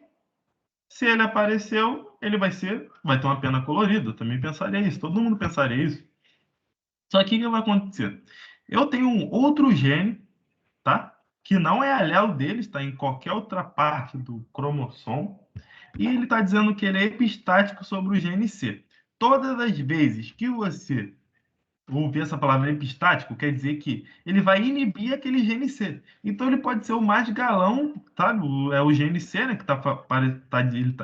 se ele apareceu, ele vai ter uma pena colorida. Eu também pensaria isso, todo mundo pensaria isso. Só que o que vai acontecer? Eu tenho um outro gene, tá? Que não é alelo dele, está em qualquer outra parte do cromossomo, e ele está dizendo que ele é epistático sobre o gene C. Todas as vezes que você ouvir essa palavra epistático, quer dizer que ele vai inibir aquele gene C. Então ele pode ser o mais galão, sabe? É o gene C, né? Que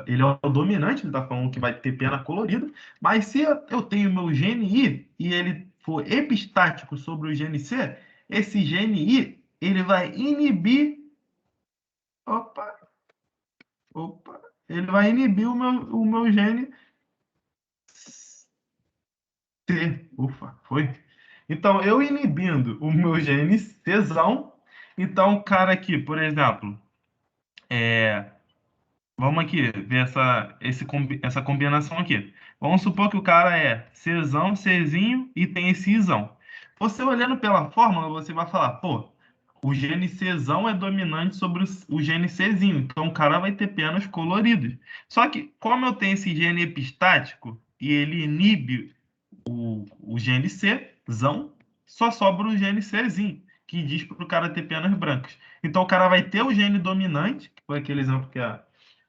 ele é o dominante, ele está falando que vai ter pena colorida. Mas se eu tenho meu gene I e ele for epistático sobre o gene C, esse gene I ele vai inibir. Opa, opa, ele vai inibir o meu gene C. Ufa, foi. Então, eu inibindo o meu gene Czão, então o cara aqui, por exemplo, vamos aqui ver essa combinação aqui. Vamos supor que o cara é Czão, Czinho e tem esse Izão. Você olhando pela fórmula, você vai falar, pô, o gene Czão é dominante sobre o gene Czinho, então o cara vai ter penas coloridas. Só que, como eu tenho esse gene epistático e ele inibe o gene Czão, só sobra o gene Czinho, que diz para o cara ter penas brancas. Então o cara vai ter o gene dominante, que foi aquele exemplo que a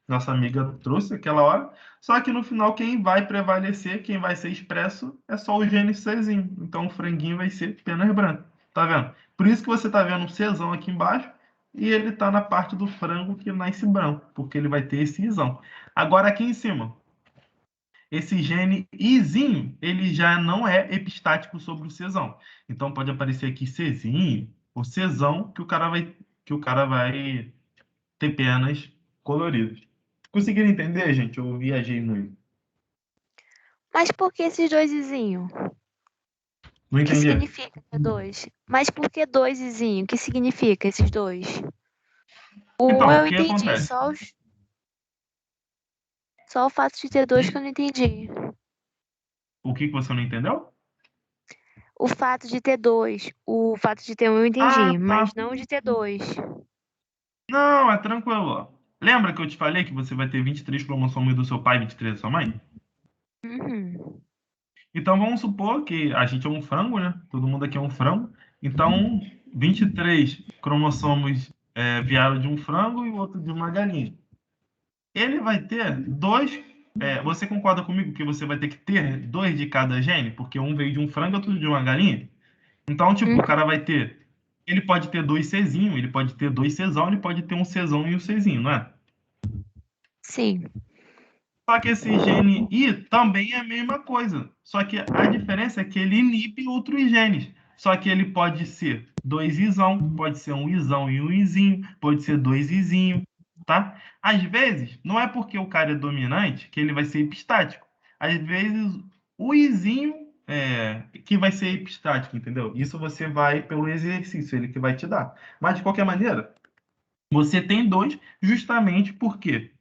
nossa amiga trouxe aquela hora, só que no final quem vai prevalecer, quem vai ser expresso, é só o gene Czinho. Então o franguinho vai ser penas brancas. Tá vendo? Por isso que você tá vendo um Czão aqui embaixo e ele tá na parte do frango que nasce branco, porque ele vai ter esse Izão. Agora aqui em cima, esse gene Izinho, ele já não é epistático sobre o Czão. Então pode aparecer aqui Czinho ou Czão, que o cara vai ter penas coloridas. Conseguiram entender, gente? Eu viajei muito. Mas por que esses dois izinhos? Não O que entendi. significa T2? Mas por que dois izinho? O que significa esses dois? O Então, o eu que entendi, acontece? só o fato de ter dois que eu não entendi. O que você não entendeu? O fato de ter dois. O fato de ter um eu Ah, entendi, mas tá. não de ter dois. Não, é tranquilo. Ó. Lembra que eu te falei que você vai ter 23 cromossomos do seu pai e 23 da sua mãe? Uhum. Então vamos supor que a gente é um frango, né? Todo mundo aqui é um frango. Então, 23 cromossomos vieram de um frango e o outro de uma galinha. Ele vai ter dois. Você concorda comigo que você vai ter que ter dois de cada gene? Porque um veio de um frango e outro de uma galinha? Então, tipo, o Uhum. cara vai ter. Ele pode ter dois Czinho, ele pode ter dois Czão, ele pode ter um Czão e um Czinho, não é? Sim. Só que esse gene I também é a mesma coisa. Só que a diferença é que ele inibe outros genes. Só que ele pode ser dois Izão, pode ser um Izão e um Izinho, pode ser dois Izinho, tá? Às vezes, não é porque o cara é dominante que ele vai ser epistático. Às vezes, o Izinho que vai ser epistático, entendeu? Isso você vai pelo exercício, ele que vai te dar. Mas, de qualquer maneira, você tem dois justamente porque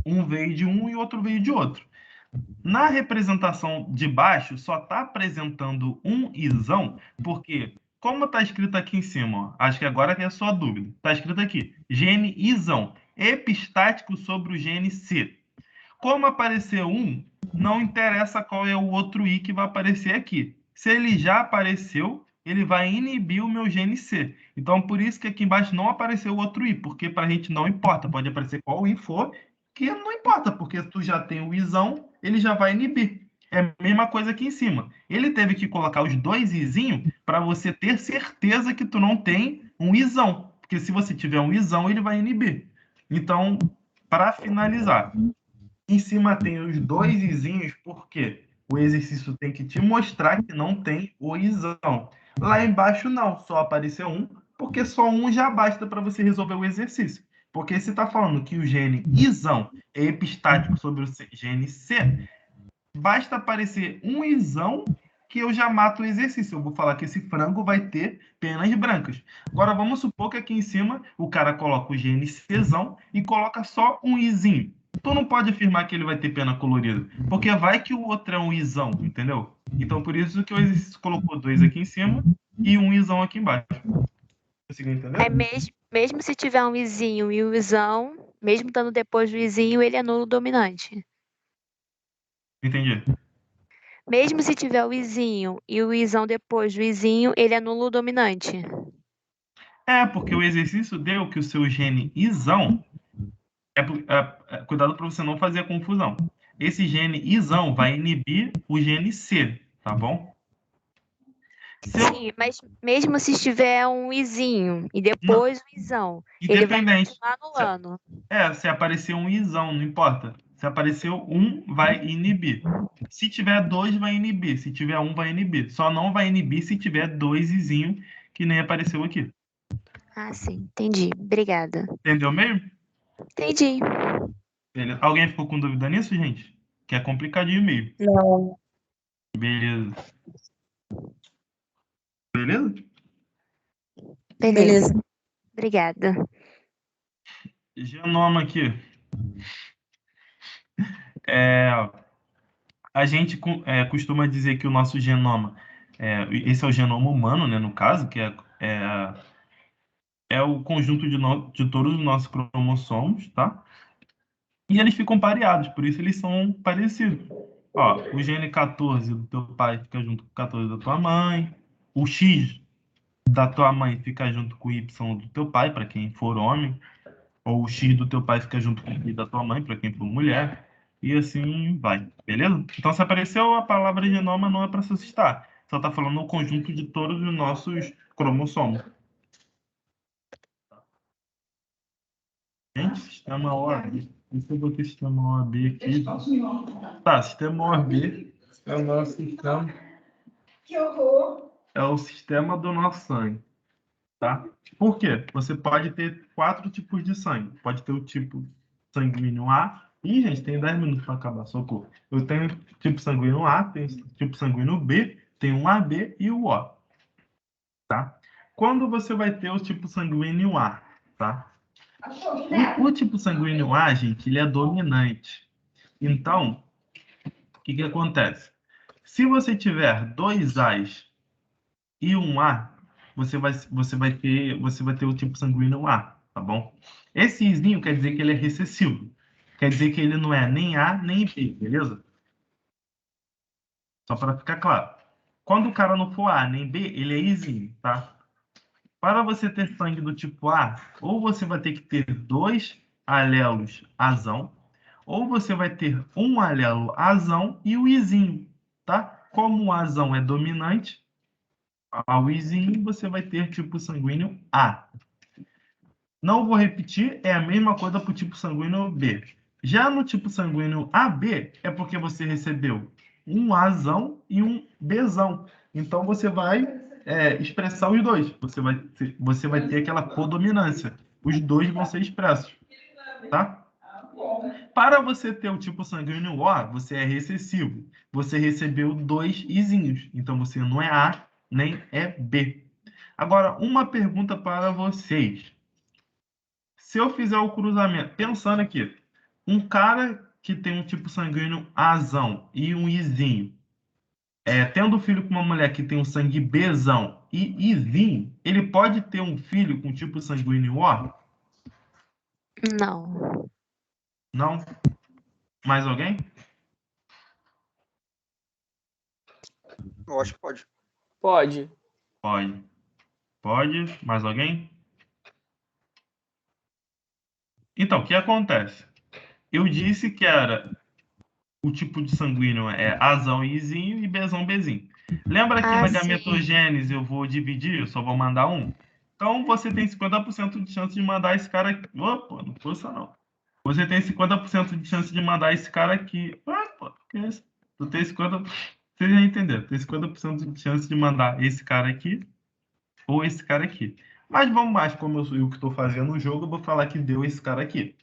um veio de um e outro veio de outro. Na representação de baixo, só está apresentando um isão, porque, como está escrito aqui em cima, ó, acho que agora é a sua dúvida, está escrito aqui, gene isão, epistático sobre o gene C. Como apareceu um, não interessa qual é o outro I que vai aparecer aqui. Se ele já apareceu, ele vai inibir o meu gene C. Então, por isso que aqui embaixo não apareceu o outro I, porque para a gente não importa, pode aparecer qual I for, que não importa, porque tu já tem o Izão, ele já vai inibir. É a mesma coisa aqui em cima. Ele teve que colocar os dois Izinhos para você ter certeza que tu não tem um Izão. Porque se você tiver um Izão, ele vai inibir. Então, para finalizar, em cima tem os dois izinhos, porque o exercício tem que te mostrar que não tem o isão. Lá embaixo não, só apareceu um, porque só um já basta para você resolver o exercício. Porque se está falando que o gene isão é epistático sobre o gene C, basta aparecer um isão que eu já mato o exercício. Eu vou falar que esse frango vai ter penas brancas. Agora vamos supor que aqui em cima o cara coloca o gene Czão e coloca só um izinho. Tu não pode afirmar que ele vai ter pena colorida, porque vai que o outro é um isão, entendeu? Então por isso que o exercício colocou dois aqui em cima e um isão aqui embaixo. Conseguiu entender? É mesmo se tiver um izinho e o isão, mesmo estando depois do izinho, ele é nulo dominante. Entendi. Mesmo se tiver o izinho e o isão depois do izinho, ele é nulo dominante. Porque o exercício deu que o seu gene isão cuidado para você não fazer a confusão. Esse gene isão vai inibir o gene C, tá bom? Se eu, Sim, mas mesmo se tiver um izinho e não, depois o isão, ele vai independente. continuar Se, anulando. se aparecer um isão, não importa. Se apareceu um, vai inibir. Se tiver dois, vai inibir. Se tiver um, vai inibir. Só não vai inibir se tiver dois izinho, que nem apareceu aqui. Ah, sim, entendi. Obrigada. Entendeu mesmo? Entendi. Beleza. Alguém ficou com dúvida nisso, gente? Que é complicadinho mesmo. Não. Beleza. Beleza? Beleza. Beleza. Obrigada. Genoma aqui. É, a gente costuma dizer que o nosso genoma, esse é o genoma humano, né, no caso, que é o conjunto de todos os nossos cromossomos, tá? E eles ficam pareados, por isso eles são parecidos. Ó, o gene 14 do teu pai fica junto com o 14 da tua mãe, o X da tua mãe fica junto com o Y do teu pai, para quem for homem, ou o X do teu pai fica junto com o Y da tua mãe, para quem for mulher, e assim vai, beleza? Então, se apareceu a palavra genoma, não é para se assustar. Só está falando o conjunto de todos os nossos cromossomos. Gente, sistema OAB. Deixa eu botar sistema OAB aqui. Tá, sistema OAB é o nosso sistema. Que horror! É o sistema do nosso sangue, tá? Por quê? Você pode ter 4 tipos de sangue. Pode ter o tipo sanguíneo A. Ih, gente, tem 10 minutos para acabar, socorro. Eu tenho tipo sanguíneo A, tenho tipo sanguíneo B tem um AB e o O, tá? Quando você vai ter o tipo sanguíneo A, tá? O tipo sanguíneo A, gente, ele é dominante. Então, o que acontece? Se você tiver dois A's e um A, você vai ter o tipo sanguíneo A, tá bom? Esse Izinho quer dizer que ele é recessivo. Quer dizer que ele não é nem A nem B, beleza? Só para ficar claro. Quando o cara não for A nem B, ele é Izinho, tá? Para você ter sangue do tipo A, ou você vai ter que ter dois alelos azão, ou você vai ter um alelo azão e o Izinho, tá? Como o azão é dominante, ao Izinho você vai ter tipo sanguíneo A. Não vou repetir, é a mesma coisa para o tipo sanguíneo B. Já no tipo sanguíneo AB, é porque você recebeu um Azão e um Bzão. Então você vai expressar os dois. Você vai ter aquela codominância. Os dois vão ser expressos, tá? Para você ter o tipo sanguíneo O, você é recessivo. Você recebeu dois Izinhos. Então você não é A nem é B. Agora, uma pergunta para vocês. Se eu fizer o cruzamento, pensando aqui, um cara que tem um tipo sanguíneo Azão e um Izinho, tendo filho com uma mulher que tem um sangue Bzão e Izinho, ele pode ter um filho com tipo sanguíneo O? Não. Não? Mais alguém? Eu acho que pode. Pode. Pode. Pode? Mais alguém? Então, o que acontece? Eu disse que era o tipo de sanguíneo Azão e Izinho e Bzão Bzinho. Lembra que na sim. gametogênese eu vou dividir, eu só vou mandar um? Então você tem 50% de chance de mandar esse cara aqui. Opa, não força não. Você tem 50% de chance de mandar esse cara aqui. Opa, que é isso? Tu tem 50%. Você já entendeu? Tem 50% de chance de mandar esse cara aqui ou esse cara aqui. Mas vamos mais, como eu que estou fazendo o jogo, eu vou falar que deu esse cara aqui.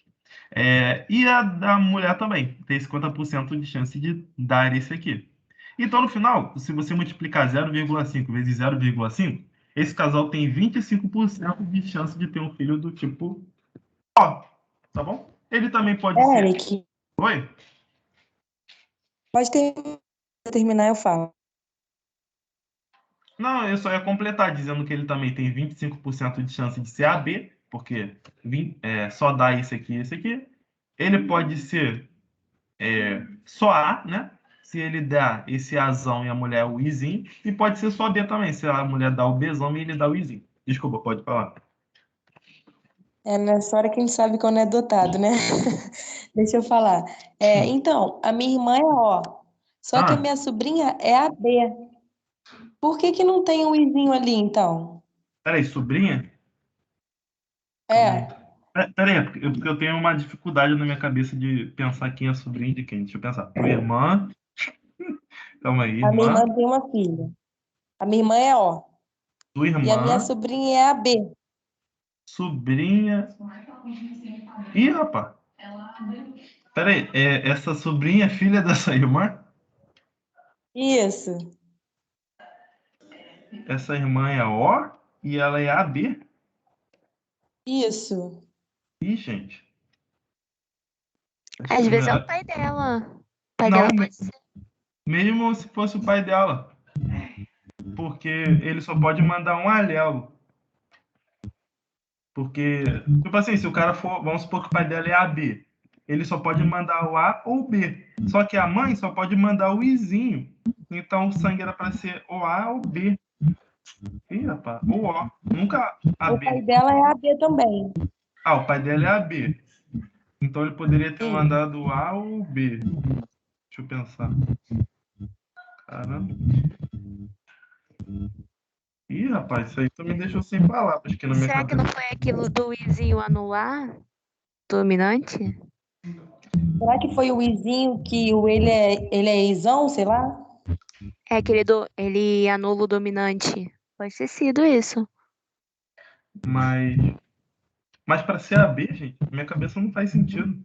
E a da mulher também tem 50% de chance de dar esse aqui. Então, no final, se você multiplicar 0,5 vezes 0,5, esse casal tem 25% de chance de ter um filho do tipo O, tá bom? Ele também pode ser... Eric, Oi? pode terminar, eu falo. Não, eu só ia completar dizendo que ele também tem 25% de chance de ser AB, porque só dá esse aqui e esse aqui. Ele pode ser só A, né? Se ele dá esse Azão e a mulher o Izinho. E pode ser só B também, se a mulher dá o Bzão e ele dá o Izinho. Desculpa, pode falar. Nessa hora que a gente sabe quando é dotado, né? Deixa eu falar. Então, a minha irmã é O, só que a minha sobrinha é a B. Por que não tem um izinho ali, então? Peraí, sobrinha? É, Peraí, porque eu tenho uma dificuldade na minha cabeça de pensar quem é sobrinho de quem. Deixa eu pensar. Tua irmã. Calma aí, a minha irmã. irmã tem uma filha. A minha irmã é O. Tua E a minha irmã. sobrinha é a B. Sobrinha. Ih, rapaz. Peraí, essa sobrinha é filha dessa irmã? Isso. Essa irmã é O e ela é AB? Isso. Ih, gente. Às vezes é o pai dela. O pai Não, dela pode ser. mesmo se fosse o pai dela. Porque ele só pode mandar um alelo. Porque, tipo assim, se o cara for, vamos supor que o pai dela é AB, ele só pode mandar o A ou o B. Só que a mãe só pode mandar o Izinho. Então o sangue era para ser o A ou B. Ih, rapaz, ou O. Nunca O AB. pai dela é a B também. Ah, o pai dela é AB. Então ele poderia ter Sim. mandado o A ou o B. Deixa eu pensar. Caramba. Ih, rapaz, isso aí tu me deixou sem palavras aqui na minha Será que cabeça. não foi aquilo do izinho anular? Dominante? Será que foi o izinho que ele é isão, sei lá? É aquele ele anula o dominante. Pode ter sido isso. Mas para ser AB, gente, minha cabeça não faz sentido.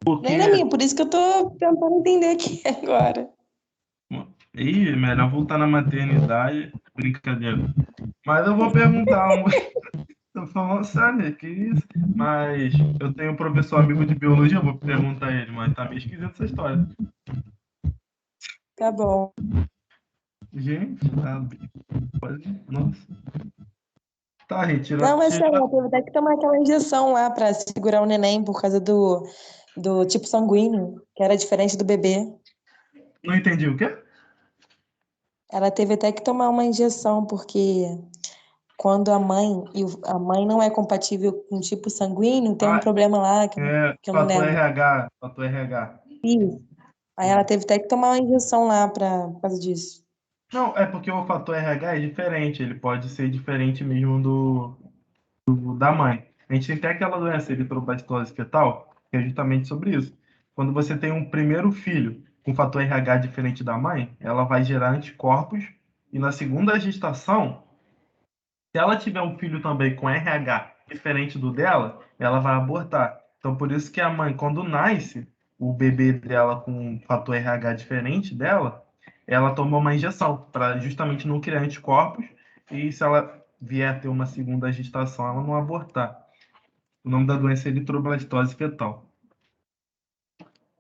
Porque Nem na minha, por isso que eu tô tentando entender aqui agora. Ih, melhor voltar na maternidade. Brincadeira. Mas eu vou perguntar um. Tô falando sério, que isso? Mas eu tenho um professor amigo de biologia, eu vou perguntar a ele, mas tá meio esquisita essa história. Tá bom. Gente, nossa. Tá, retira, Não, é tira. sério, ela teve até que tomar aquela injeção lá pra segurar o neném por causa do tipo sanguíneo, que era diferente do bebê. Não entendi o quê? Ela teve até que tomar uma injeção, porque quando a mãe não é compatível com o tipo sanguíneo, tem um Ah, problema lá que eu não fator lembro. RH, fator RH. Isso. Aí ela teve até que tomar uma injeção lá por causa disso. Não, é porque o fator RH é diferente, ele pode ser diferente mesmo da mãe. A gente tem até aquela doença eritroblasticose fetal, que é justamente sobre isso. Quando você tem um primeiro filho com fator RH diferente da mãe, ela vai gerar anticorpos e na segunda gestação, se ela tiver um filho também com RH diferente do dela, ela vai abortar. Então, por isso que a mãe, quando nasce, o bebê dela com fator RH diferente dela, ela toma uma injeção para justamente não criar anticorpos e se ela vier a ter uma segunda gestação, ela não abortar. O nome da doença é eritroblastose fetal.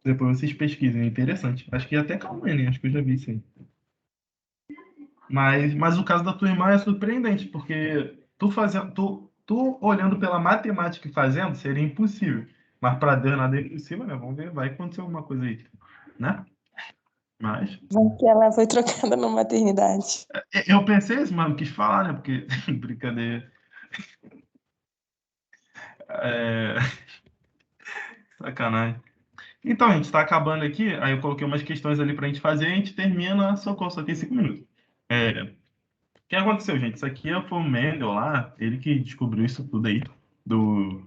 Depois vocês pesquisem, é interessante. Acho que até calma, né? Acho que eu já vi isso aí. Mas o caso da tua irmã é surpreendente, porque tu olhando pela matemática e fazendo, seria impossível. Mas para Deus nada é impossível, né? Vamos ver, vai acontecer alguma coisa aí, né? Mas Que ela foi trocada na maternidade. eu pensei isso, mas não quis falar, né? Porque brincadeira. É, sacanagem. Então, a gente está acabando aqui. Aí eu coloquei umas questões ali para a gente fazer e a gente termina. Socorro, só tem 5 minutos. O que aconteceu, gente? Isso aqui foi o Mendel lá, ele que descobriu isso tudo aí, do,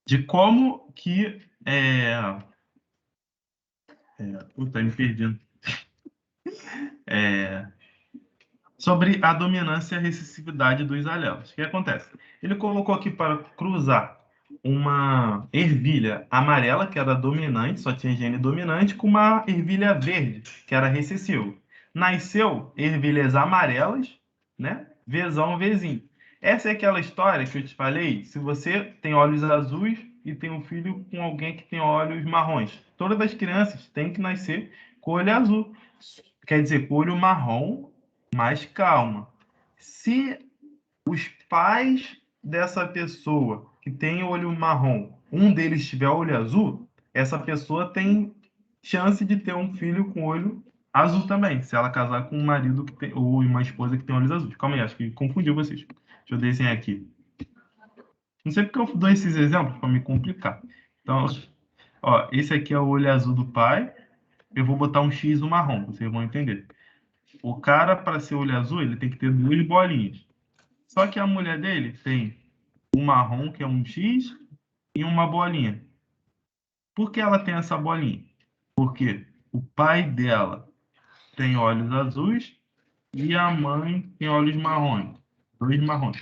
de como que. Puta, me perdendo. É, sobre a dominância e a recessividade dos alelos. O que acontece? Ele colocou aqui para cruzar uma ervilha amarela, que era dominante, só tinha gene dominante, com uma ervilha verde, que era recessivo. Nasceu ervilhas amarelas, né? Vzão, Vzinho. Essa é aquela história que eu te falei, se você tem olhos azuis e tem um filho com alguém que tem olhos marrons. Todas as crianças têm que nascer com olho azul. Quer dizer, com olho marrom, mas calma. Se os pais dessa pessoa que tem olho marrom, um deles tiver olho azul, essa pessoa tem chance de ter um filho com olho azul também, se ela casar com um marido que tem, ou uma esposa que tem olhos azuis. Calma aí, acho que confundiu vocês. Deixa eu desenhar aqui. Não sei porque eu dou esses exemplos para me complicar. Então, ó, esse aqui é o olho azul do pai. Eu vou botar um X no marrom, vocês vão entender. O cara, para ser olho azul, ele tem que ter duas bolinhas. Só que a mulher dele tem um marrom, que é um X, e uma bolinha. Por que ela tem essa bolinha? Porque o pai dela tem olhos azuis e a mãe tem olhos marrons. Dois marrons.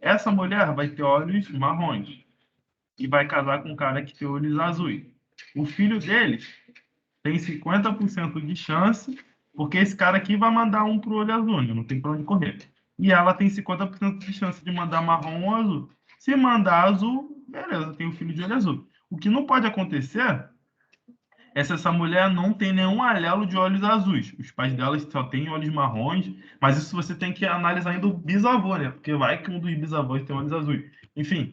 Essa mulher vai ter olhos marrons e vai casar com um cara que tem olhos azuis. O filho deles tem 50% de chance, porque esse cara aqui vai mandar um pro olho azul, né? Não tem pra onde correr. E ela tem 50% de chance de mandar marrom ou azul. Se mandar azul, beleza, tem o filho de olho azul. O que não pode acontecer é se essa mulher não tem nenhum alelo de olhos azuis. Os pais dela só têm olhos marrons, mas isso você tem que analisar ainda o bisavô, né? Porque vai que um dos bisavós tem olhos azuis. Enfim,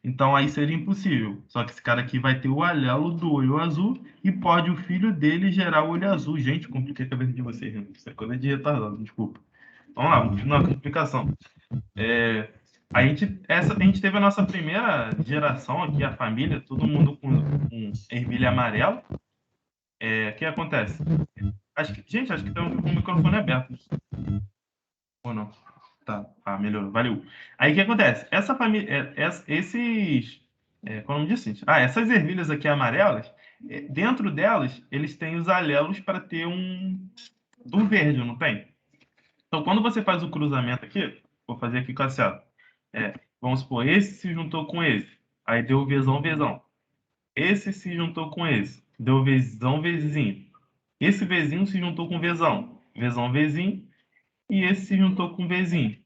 então aí seria impossível. Só que esse cara aqui vai ter o alelo do olho azul e pode o filho dele gerar o olho azul. Gente, compliquei a cabeça de vocês, né? Isso é coisa de retardado, desculpa. Vamos lá, vamos continuar com a explicação. A gente teve a nossa primeira geração aqui, a família, todo mundo com ervilha amarela. O que acontece? Acho que tem um microfone aberto. Ou não? Tá, melhorou, valeu. Aí o que acontece? Essa família, como eu disse, gente? Essas ervilhas aqui amarelas, dentro delas, eles têm os alelos para ter do verde, não tem? Então, quando você faz o cruzamento aqui, vou fazer aqui com a seta. Vamos supor, esse se juntou com esse. Aí deu Vzão, Vzão. Esse se juntou com esse. Deu Vzão, Vzinho. Esse Vzinho se juntou com Vzão. Vzão, Vzinho. E esse se juntou com Vzinho.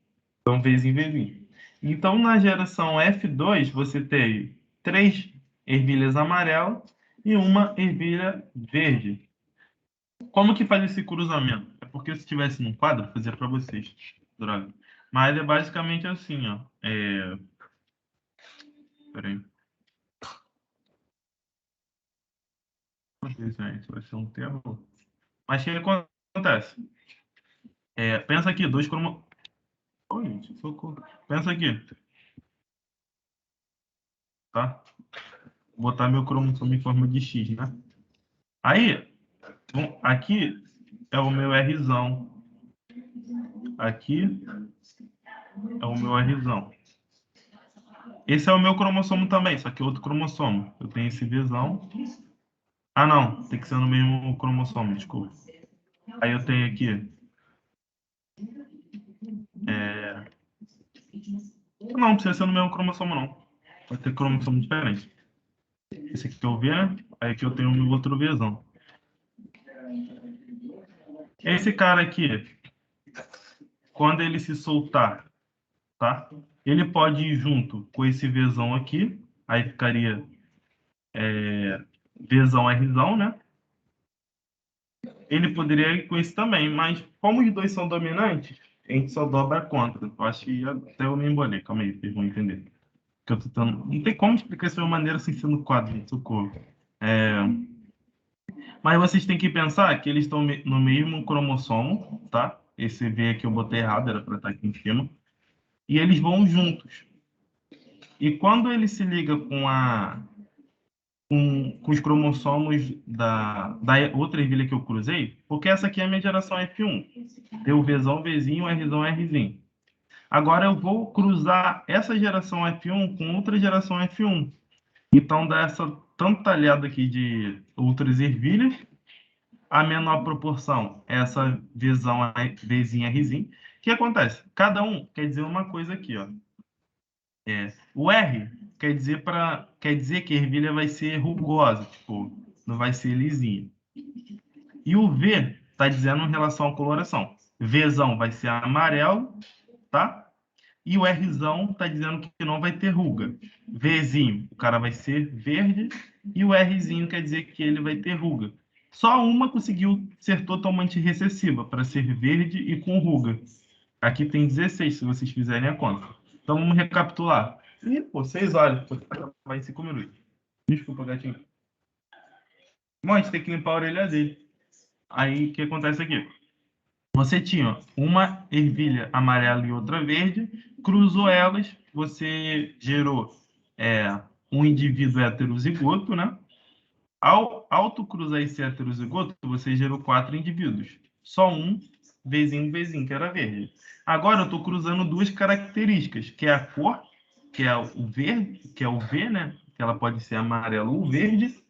Então, Vzinho, Vzinho. Então, na geração F2, você tem 3 ervilhas amarelas e uma ervilha verde. Como que faz esse cruzamento? É porque se tivesse num quadro, eu fazia para vocês. Droga. Mas é basicamente assim, ó. Peraí. Isso vai ser um terror. Mas o que acontece? Pensa aqui, dois cromossomos. Oi, gente, socorro. Pensa aqui, tá? Vou botar meu cromossomo em forma de X, né? Aí, aqui é o meu Rzão. Aqui é o meu Rzão. Esse é o meu cromossomo também, só que é outro cromossomo. Eu tenho esse Vzão. Ah, não. Tem que ser no mesmo cromossomo, desculpa. Aí eu tenho aqui... Não precisa ser no mesmo cromossomo, não. Pode ter cromossomo diferente. Esse aqui é o V, né? Aí aqui eu tenho o meu outro Vzão. Esse cara aqui, quando ele se soltar, tá? Ele pode ir junto com esse Vzão aqui. Aí ficaria Vzão, Rzão, né? Ele poderia ir com esse também, mas como os dois são dominantes, a gente só dobra a conta. Eu acho que até eu me embolei. Calma aí, vocês vão entender. Que eu tô tentando... Não tem como explicar isso de uma maneira sem ser no quadro, gente, socorro. Mas vocês têm que pensar que eles estão no mesmo cromossomo, tá? Esse V aqui eu botei errado, era para estar aqui em cima. E eles vão juntos. E quando ele se liga com os cromossomos da outra ervilha que eu cruzei, porque essa aqui é a minha geração F1. Deu Vzão, Vzinho, Rzão, Rzinho. Agora eu vou cruzar essa geração F1 com outra geração F1. Então dá essa tanto talhada aqui de outras ervilhas, a menor proporção é essa Vzão, Vzinho, Rzinho. O que acontece? Cada um quer dizer uma coisa aqui, ó. O R quer dizer que a ervilha vai ser rugosa, tipo, não vai ser lisinha. E o V está dizendo em relação à coloração. Vzão vai ser amarelo, tá? E o Rzão está dizendo que não vai ter ruga. Vzinho, o cara vai ser verde. E o Rzinho quer dizer que ele vai ter ruga. Só uma conseguiu ser totalmente recessiva, para ser verde e com ruga. Aqui tem 16, se vocês fizerem a conta. Então vamos recapitular. Ih, pô, 6 horas. Vai em 5 minutos. Desculpa, gatinho. Bom, a gente tem que limpar a orelha dele. Aí, o que acontece aqui? Você tinha uma ervilha amarela e outra verde, cruzou elas, você gerou um indivíduo heterozigoto, né? Ao autocruzar esse heterozigoto, você gerou 4 indivíduos. Só um, Vzinho, que era verde. Agora eu estou cruzando duas características, que é a cor, que é o verde, que é o V, né? Que ela pode ser amarelo ou verde.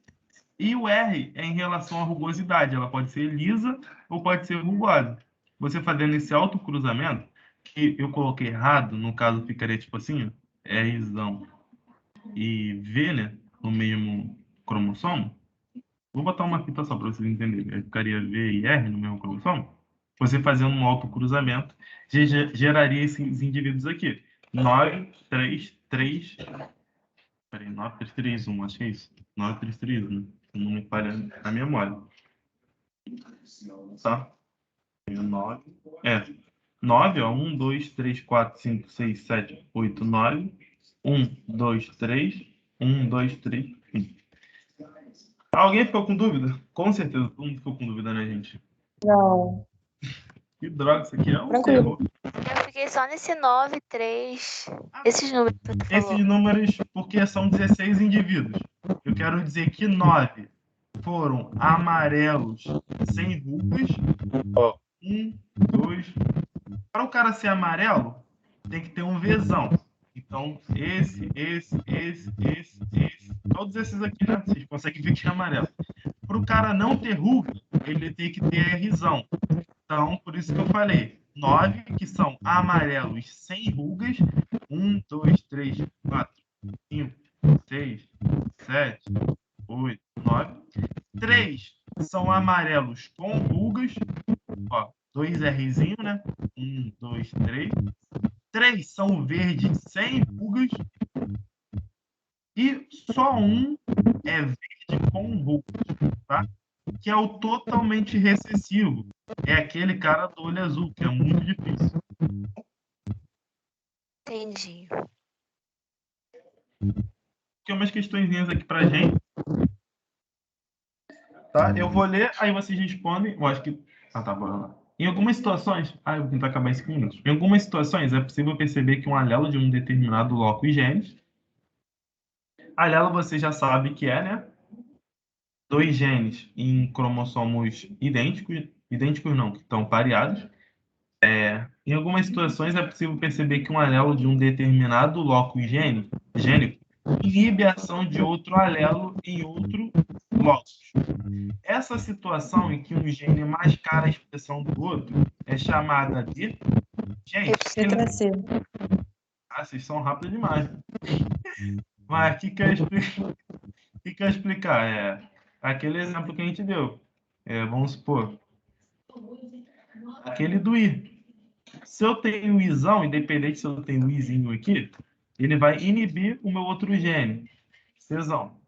E o R é em relação à rugosidade. Ela pode ser lisa ou pode ser rugosa. Você fazendo esse autocruzamento, que eu coloquei errado, no caso ficaria tipo assim, Rzão e V, né? No mesmo cromossomo. Vou botar uma fita só para vocês entenderem. Aí ficaria V e R no mesmo cromossomo. Você fazendo um autocruzamento, geraria esses indivíduos aqui. 9, 3, 3. Peraí, 9, 3, 3, 1, acho que é isso. 9, 3, 3, 1. Não me falha a memória. Tá? 9. 9, ó. 1, 2, 3, 4, 5, 6, 7, 8, 9. 1, 2, 3. 1, 2, 3. Alguém ficou com dúvida? Com certeza, todo mundo ficou com dúvida, né, gente? Não. Que droga, isso aqui é um Tranquilo. terror. Eu fiquei só nesse 9, 3. Esses números que você falou. Esses números, porque são 16 indivíduos. Eu quero dizer que 9 foram amarelos sem rugas. Ó, 1, 2. Para o cara ser amarelo, tem que ter um Vzão. Então, esse. Todos esses aqui, né? Vocês conseguem ver que é amarelo. Para o cara não ter ruga, ele tem que ter Rzão. Então, por isso que eu falei. 9 que são amarelos sem rugas. 1, 2, 3, 4, 5, 6, 7, 8, 9. 3 são amarelos com rugas. Ó, 2 Rzinho, né? 1, 2, 3. 3 são verdes sem rugas. E só um é verde com rugas, tá? Que é o totalmente recessivo. É aquele cara do olho azul, que é muito difícil. Entendi. Tem umas questõezinhas aqui pra gente. Tá? Eu vou ler, aí vocês respondem. Eu acho que. Ah, tá, bora lá. Em algumas situações. Ah, eu vou tentar acabar em 5 minutos. Em algumas situações, é possível perceber que um alelo de um determinado locus genes. Alelo você já sabe que é, né? 2 genes em cromossomos idênticos. Idênticos não, que estão pareados. Em algumas situações, é possível perceber que um alelo de um determinado locus gênico inibe a ação de outro alelo em outro locus. Essa situação em que um gene mascara a expressão do outro é chamada de... Gente, Letra C. vocês são rápidos demais. Mas o que quer explicar? É aquele exemplo que a gente deu. Vamos supor, aquele do I. Se eu tenho o Izão, independente se eu tenho o Izinho aqui, ele vai inibir o meu outro gene, Czão.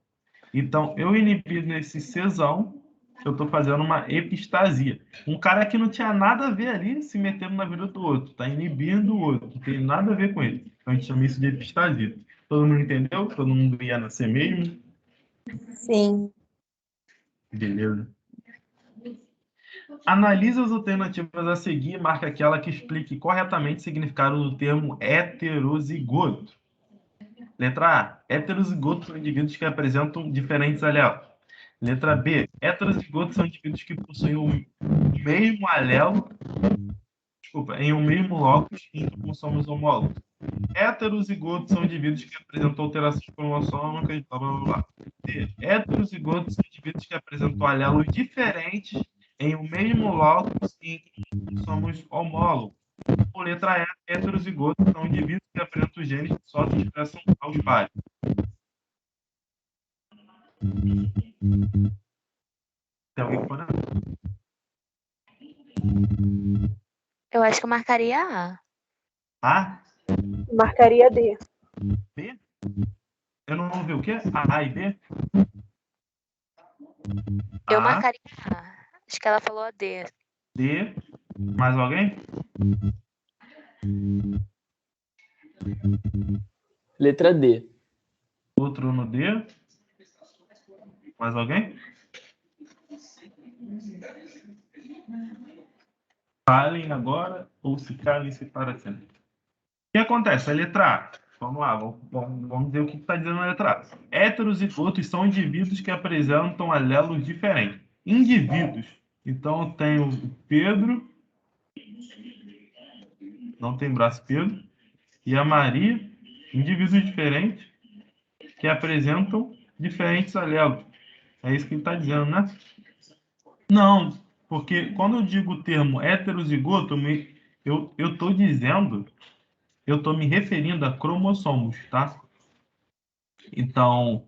Então, eu inibindo esse Czão, eu estou fazendo uma epistasia. Um cara que não tinha nada a ver ali se metendo na vida do outro, está inibindo o outro, não tem nada a ver com ele. Então, a gente chama isso de epistasia. Todo mundo entendeu? Todo mundo ia nascer mesmo? Sim. Beleza. Analise as alternativas a seguir e marque aquela que explique corretamente o significado do termo heterozigoto. Letra A. Heterozigotos são indivíduos que apresentam diferentes alelos. Letra B. Heterozigotos são indivíduos que possuem o mesmo alelo, em um mesmo locus em cromossomos homólogos. Heterozigotos são indivíduos que apresentam alterações cromossômicas, blá, blá, blá. D. Heterozigotos são indivíduos que apresentam alelos diferentes em um mesmo locus em cromossomos homólogos. Ou letra E. Heterozigotos são indivíduos que apresentam genes que só se expressam aos pares. Tem alguém por aí? Eu acho que eu marcaria A. A? Marcaria D. B? Eu não ouvi o quê? A e B? Eu A, marcaria A. Acho que ela falou a D. D. Mais alguém? Letra D. Outro no D. Mais alguém? Falem agora ou se calem-se para sempre. O que acontece? A letra A. Vamos lá, vamos ver o que está dizendo na letra A. Heterozigotos são indivíduos que apresentam alelos diferentes. Indivíduos. Então, eu tenho o Pedro. Não tem braço Pedro. E a Maria. Indivíduos diferentes que apresentam diferentes alelos. É isso que ele está dizendo, né? Não, porque quando eu digo o termo heterozigoto, eu estou dizendo, eu estou me referindo a cromossomos, tá? Então,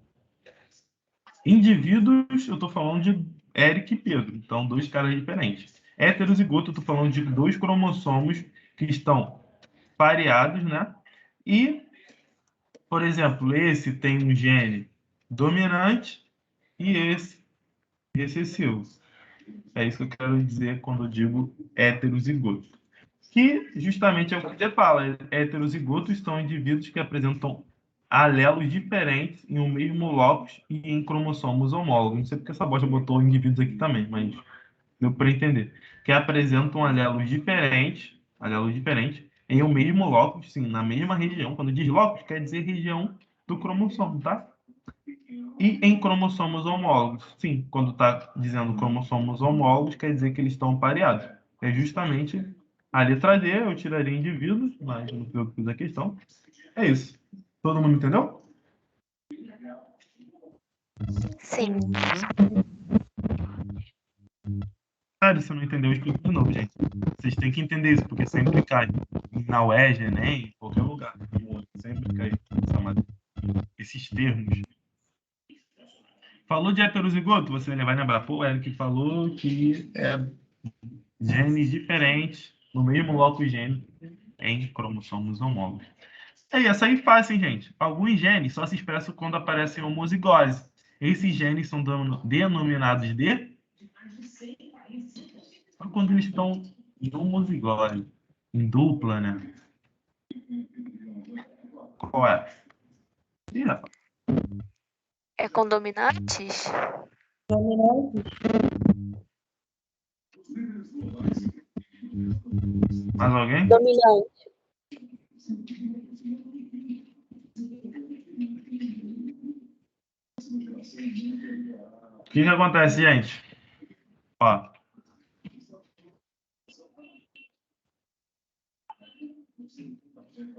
indivíduos, eu estou falando de Eric e Pedro, então 2 caras diferentes. Heterozigoto, eu estou falando de 2 cromossomos que estão pareados, né? E, por exemplo, esse tem um gene dominante e esse recessivo. É isso que eu quero dizer quando eu digo heterozigoto. Que justamente é o que você fala. Heterozigotos são indivíduos que apresentam alelos diferentes em um mesmo locus e em cromossomos homólogos. Não sei porque essa bosta botou indivíduos aqui também, mas deu para entender. Que apresentam alelos diferentes em um mesmo locus, sim, na mesma região. Quando diz locus, quer dizer região do cromossomo, tá? E em cromossomos homólogos. Sim, quando está dizendo cromossomos homólogos, quer dizer que eles estão pareados. É justamente a letra D, eu tiraria indivíduos, mas não foi eu que fiz a questão. É isso. Todo mundo entendeu? Sim. Sério, se não entendeu, eu explico de novo, gente. Vocês têm que entender isso, porque sempre cai. Na UERJ, Enem, em qualquer lugar. Sempre cai esses termos. Falou de heterozigoto, você vai lembrar, pô, o Eric falou que é genes diferentes no mesmo loco gênico em cromossomos homólogos. Essa aí é fácil, hein, gente? Alguns genes só se expressam quando aparecem homozigose. Esses genes são denominados de quando eles estão em homozigose, em dupla, né? Qual é? Ih, rapaz. É condominantes? Mais alguém? Dominante. O que acontece, gente? Ó.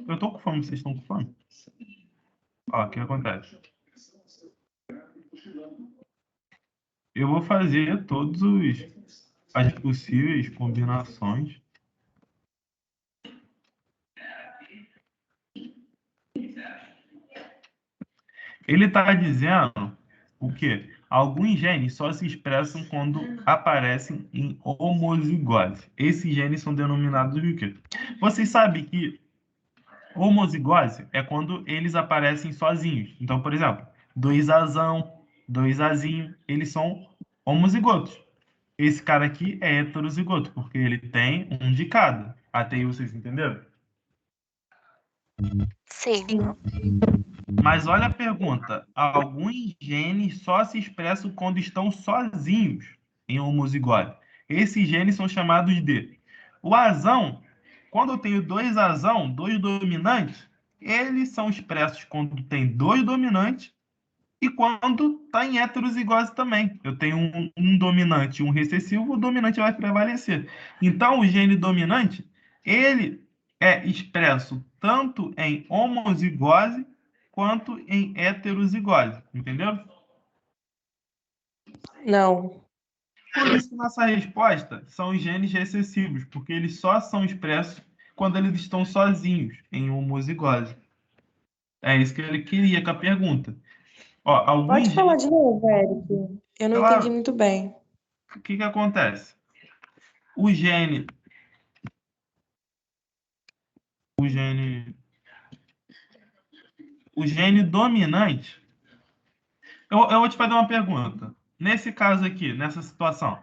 Eu tô com fome, vocês estão com fome? Ó, o que acontece? Eu vou fazer todas as possíveis combinações. Ele está dizendo o quê? Alguns genes só se expressam quando aparecem em homozigose. Esses genes são denominados de quê? Vocês sabem que homozigose é quando eles aparecem sozinhos. Então, por exemplo, 2Azão, 2Azinho, eles são homozigotos. Esse cara aqui é heterozigoto, porque ele tem um de cada. Até aí vocês entenderam? Sim. Mas olha a pergunta. Alguns genes só se expressam quando estão sozinhos em homozigose. Esses genes são chamados de... O azão, quando eu tenho dois azão, dois dominantes, eles são expressos quando tem dois dominantes e quando está em heterozigose também. Eu tenho um dominante e um recessivo, o dominante vai prevalecer. Então, o gene dominante, ele é expresso tanto em homozigose quanto em heterozigose. Entendeu? Não. Por isso que nossa resposta são os genes recessivos, porque eles só são expressos quando eles estão sozinhos em homozigose. É isso que ele queria com a pergunta. Ó, alguns Pode falar genes... de novo, Eric. Eu não entendi muito bem. O que acontece? O gene dominante. Eu vou te fazer uma pergunta. Nesse caso aqui, nessa situação,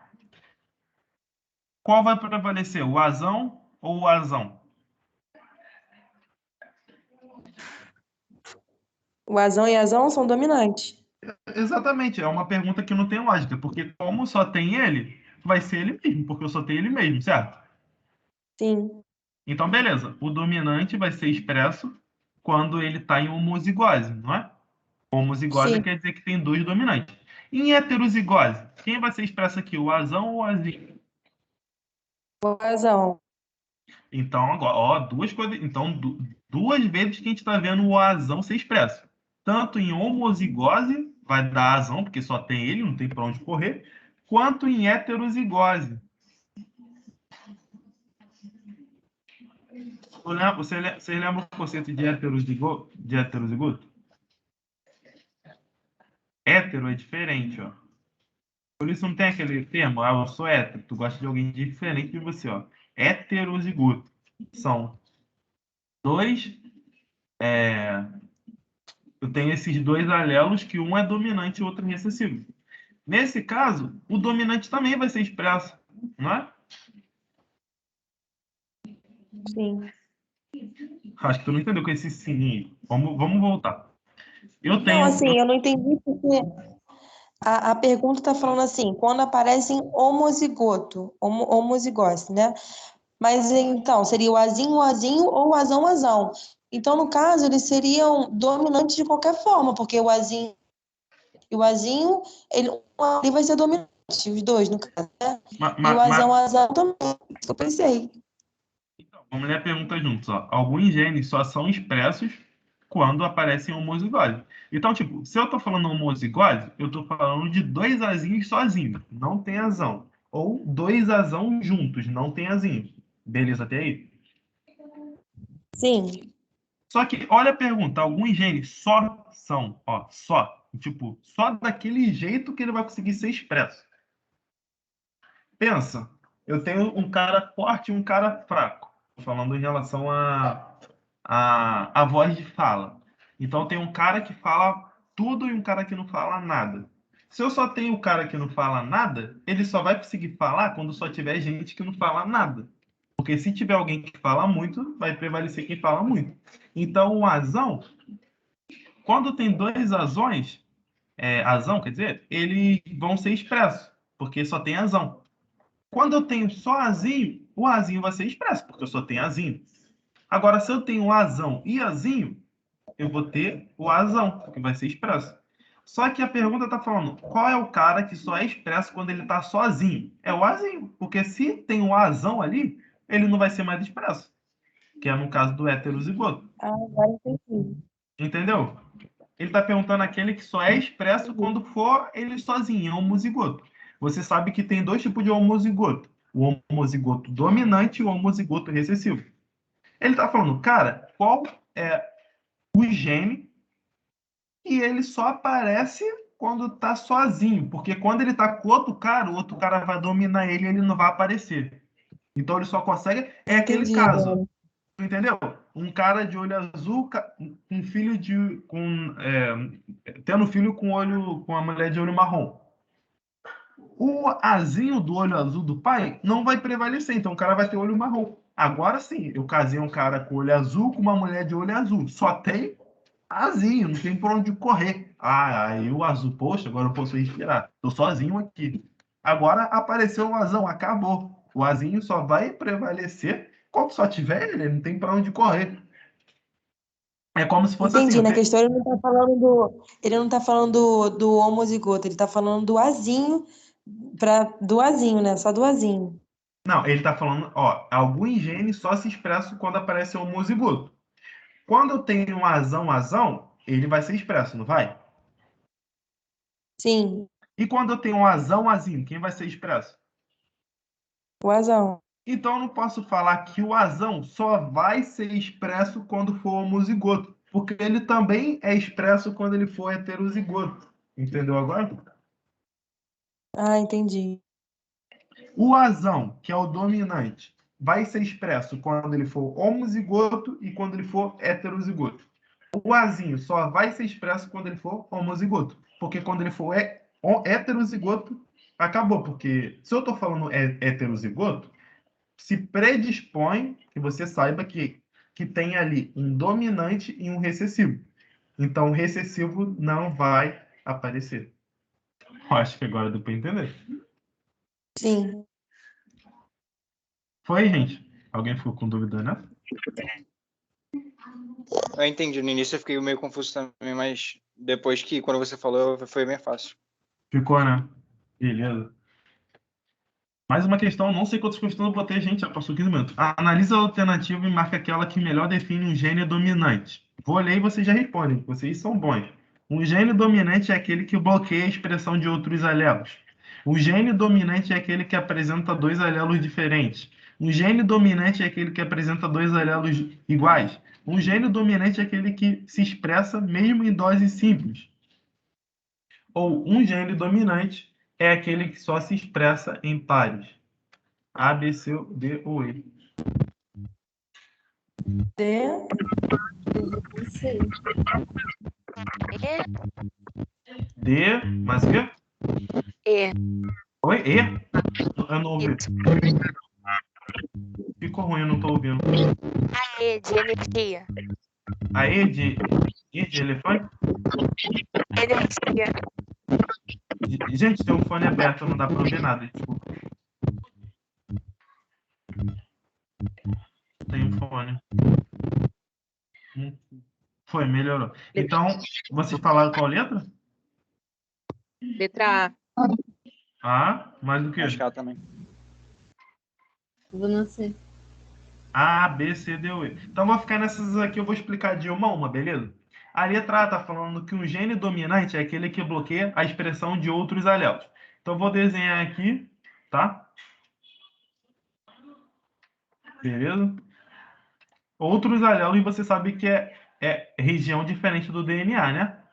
qual vai prevalecer, o azão ou o azão? O azão e azão são dominantes. Exatamente, é uma pergunta que não tem lógica, porque como só tem ele, vai ser ele mesmo, porque eu só tenho ele mesmo, certo? Sim. Então, beleza. O dominante vai ser expresso quando ele está em homozigose, não é? Homozigose Sim. quer dizer que tem dois dominantes. Em heterozigose, quem vai ser expresso aqui, o azão ou o azinho? O azão. Então, agora, ó, duas coisas. Então, duas vezes que a gente está vendo o azão ser expresso. Tanto em homozigose, vai dar azão, porque só tem ele, não tem para onde correr, quanto em heterozigose. Você lembra o conceito de heterozigoto? Hétero é diferente, ó. Por isso não tem aquele termo, ah, eu sou hétero, tu gosta de alguém diferente de você, ó. Heterozigoto. São dois. Eu tenho esses dois alelos que um é dominante e o outro é recessivo. Nesse caso, o dominante também vai ser expresso, não é? Sim. Acho que tu não entendeu com esse sininho. Vamos voltar. Não, assim, eu não entendi porque a pergunta está falando assim, quando aparece em homozigoto, homozigose, né? Mas então, seria o azinho ou o azão. Então, no caso, eles seriam dominantes de qualquer forma, porque o azinho e o azinho, ele vai ser dominante, os dois, no caso, né? E o azão também, isso que eu pensei. Então, vamos ler a pergunta juntos, ó. Alguns genes só são expressos quando aparecem em homozigose. Então, tipo, se eu tô falando homozigose, eu tô falando de dois azinhos sozinhos, não tem azão. Ou dois azão juntos, não tem azinho. Beleza até aí? Sim. Só que, olha a pergunta, alguns genes só são, ó, só Tipo, só daquele jeito que ele vai conseguir ser expresso. Pensa, eu tenho um cara forte e um cara fraco, falando em relação a voz de fala. Então tem um cara que fala tudo e um cara que não fala nada. Se eu só tenho o cara que não fala nada, ele só vai conseguir falar quando só tiver gente que não fala nada. Porque se tiver alguém que fala muito, vai prevalecer quem fala muito. Então o azão, quando tem dois azões, azão, quer dizer, eles vão ser expressos, porque só tem azão. Quando eu tenho só azinho, o azinho vai ser expresso, porque eu só tenho azinho. Agora, se eu tenho azão e azinho, eu vou ter o azão, que vai ser expresso. Só que a pergunta está falando, qual é o cara que só é expresso quando ele está sozinho? É o azinho, porque se tem um azão ali, ele não vai ser mais expresso, que é no caso do heterozigoto. Ah, agora entendi. Entendeu? Ele está perguntando aquele que só é expresso quando for ele sozinho, é homozigoto. Você sabe que tem dois tipos de homozigoto. O homozigoto dominante e o homozigoto recessivo. Ele está falando, cara, qual é o gene que ele só aparece quando está sozinho? Porque quando ele está com o outro cara vai dominar ele e ele não vai aparecer. Então ele só consegue... É aquele Entendi caso, agora. entendeu? Um cara de olho azul, um filho de... tendo filho com a mulher de olho marrom. O azinho do olho azul do pai não vai prevalecer, então o cara vai ter olho marrom. Agora sim, eu casei um cara com olho azul com uma mulher de olho azul. Só tem azinho, não tem por onde correr. Ah, aí o azul, poxa, agora eu posso respirar. Tô sozinho aqui. Agora apareceu o azão, acabou. O azinho só vai prevalecer quando só tiver ele, não tem para onde correr. É como se fosse assim, Entendi. Na questão ele não tá falando do homozigoto, ele tá falando do azinho do azinho, né? Só do azinho. Não, ele está falando, ó, alguns genes só se expressam quando aparece o homozigoto. Quando eu tenho um azão, ele vai ser expresso, não vai? Sim, E quando eu tenho um azinho, quem vai ser expresso? o azão. Então eu não posso falar que o azão só vai ser expresso quando for homozigoto, porque ele também é expresso quando ele for heterozigoto. Entendeu agora? Ah, entendi. O azão, que é o dominante, vai ser expresso quando ele for homozigoto e quando ele for heterozigoto. O azinho só vai ser expresso quando ele for homozigoto, porque quando ele for heterozigoto, acabou, porque se eu estou falando heterozigoto, se predispõe que você saiba que tem ali um dominante e um recessivo. Então, o recessivo não vai aparecer. Eu acho que agora deu para entender. Sim. Foi, gente? Alguém ficou com dúvida, né? Eu entendi. No início eu fiquei meio confuso também, mas depois quando você falou, foi bem fácil. Ficou, né? Beleza. Mais uma questão, não sei quantas questões eu botei, gente, já passou 15 minutos. Analisa a alternativa e marca aquela que melhor define um gene dominante. Vou ler e vocês já respondem, vocês são bons. Um gene dominante é aquele que bloqueia a expressão de outros alelos. O gene dominante é aquele que apresenta dois alelos diferentes. Um gene dominante é aquele que apresenta dois alelos iguais. Um gene dominante é aquele que se expressa mesmo em doses simples. Ou um gene dominante é aquele que só se expressa em pares. A, B, C, D ou E. D. Não sei. D, mais o quê? E. Oi, E? Eu não ouvi. Isso. Ficou ruim, eu não tô ouvindo. A E de energia. A E de elefante? Energia. Gente, tem um fone aberto, não dá pra ouvir nada, desculpa. Tem um fone. Foi, melhorou. Então, vocês falaram qual letra? Letra A. A, mais do que? Acho que ela também. Vou não sei. A, B, C, D, ou E. Então, vou ficar nessas aqui, eu vou explicar de uma a uma, beleza? A letra A está falando que um gene dominante é aquele que bloqueia a expressão de outros alelos. Então, vou desenhar aqui, tá? Beleza? Outros alelos, você sabe que é região diferente do DNA, né?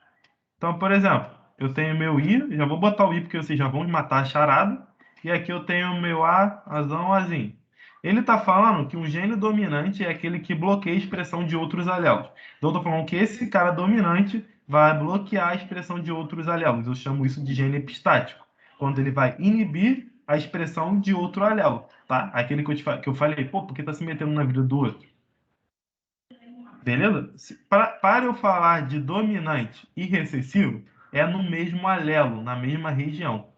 Então, por exemplo, eu tenho meu I, já vou botar o I porque vocês já vão me matar a charada. E aqui eu tenho o meu A, Azão, Azinho. Ele está falando que um gene dominante é aquele que bloqueia a expressão de outros alelos. Então, eu estou falando que esse cara dominante vai bloquear a expressão de outros alelos. Eu chamo isso de gene epistático, quando ele vai inibir a expressão de outro alelo, tá? Aquele que eu falei, pô, porque está se metendo na vida do outro. Beleza? Para eu falar de dominante e recessivo, é no mesmo alelo, na mesma região.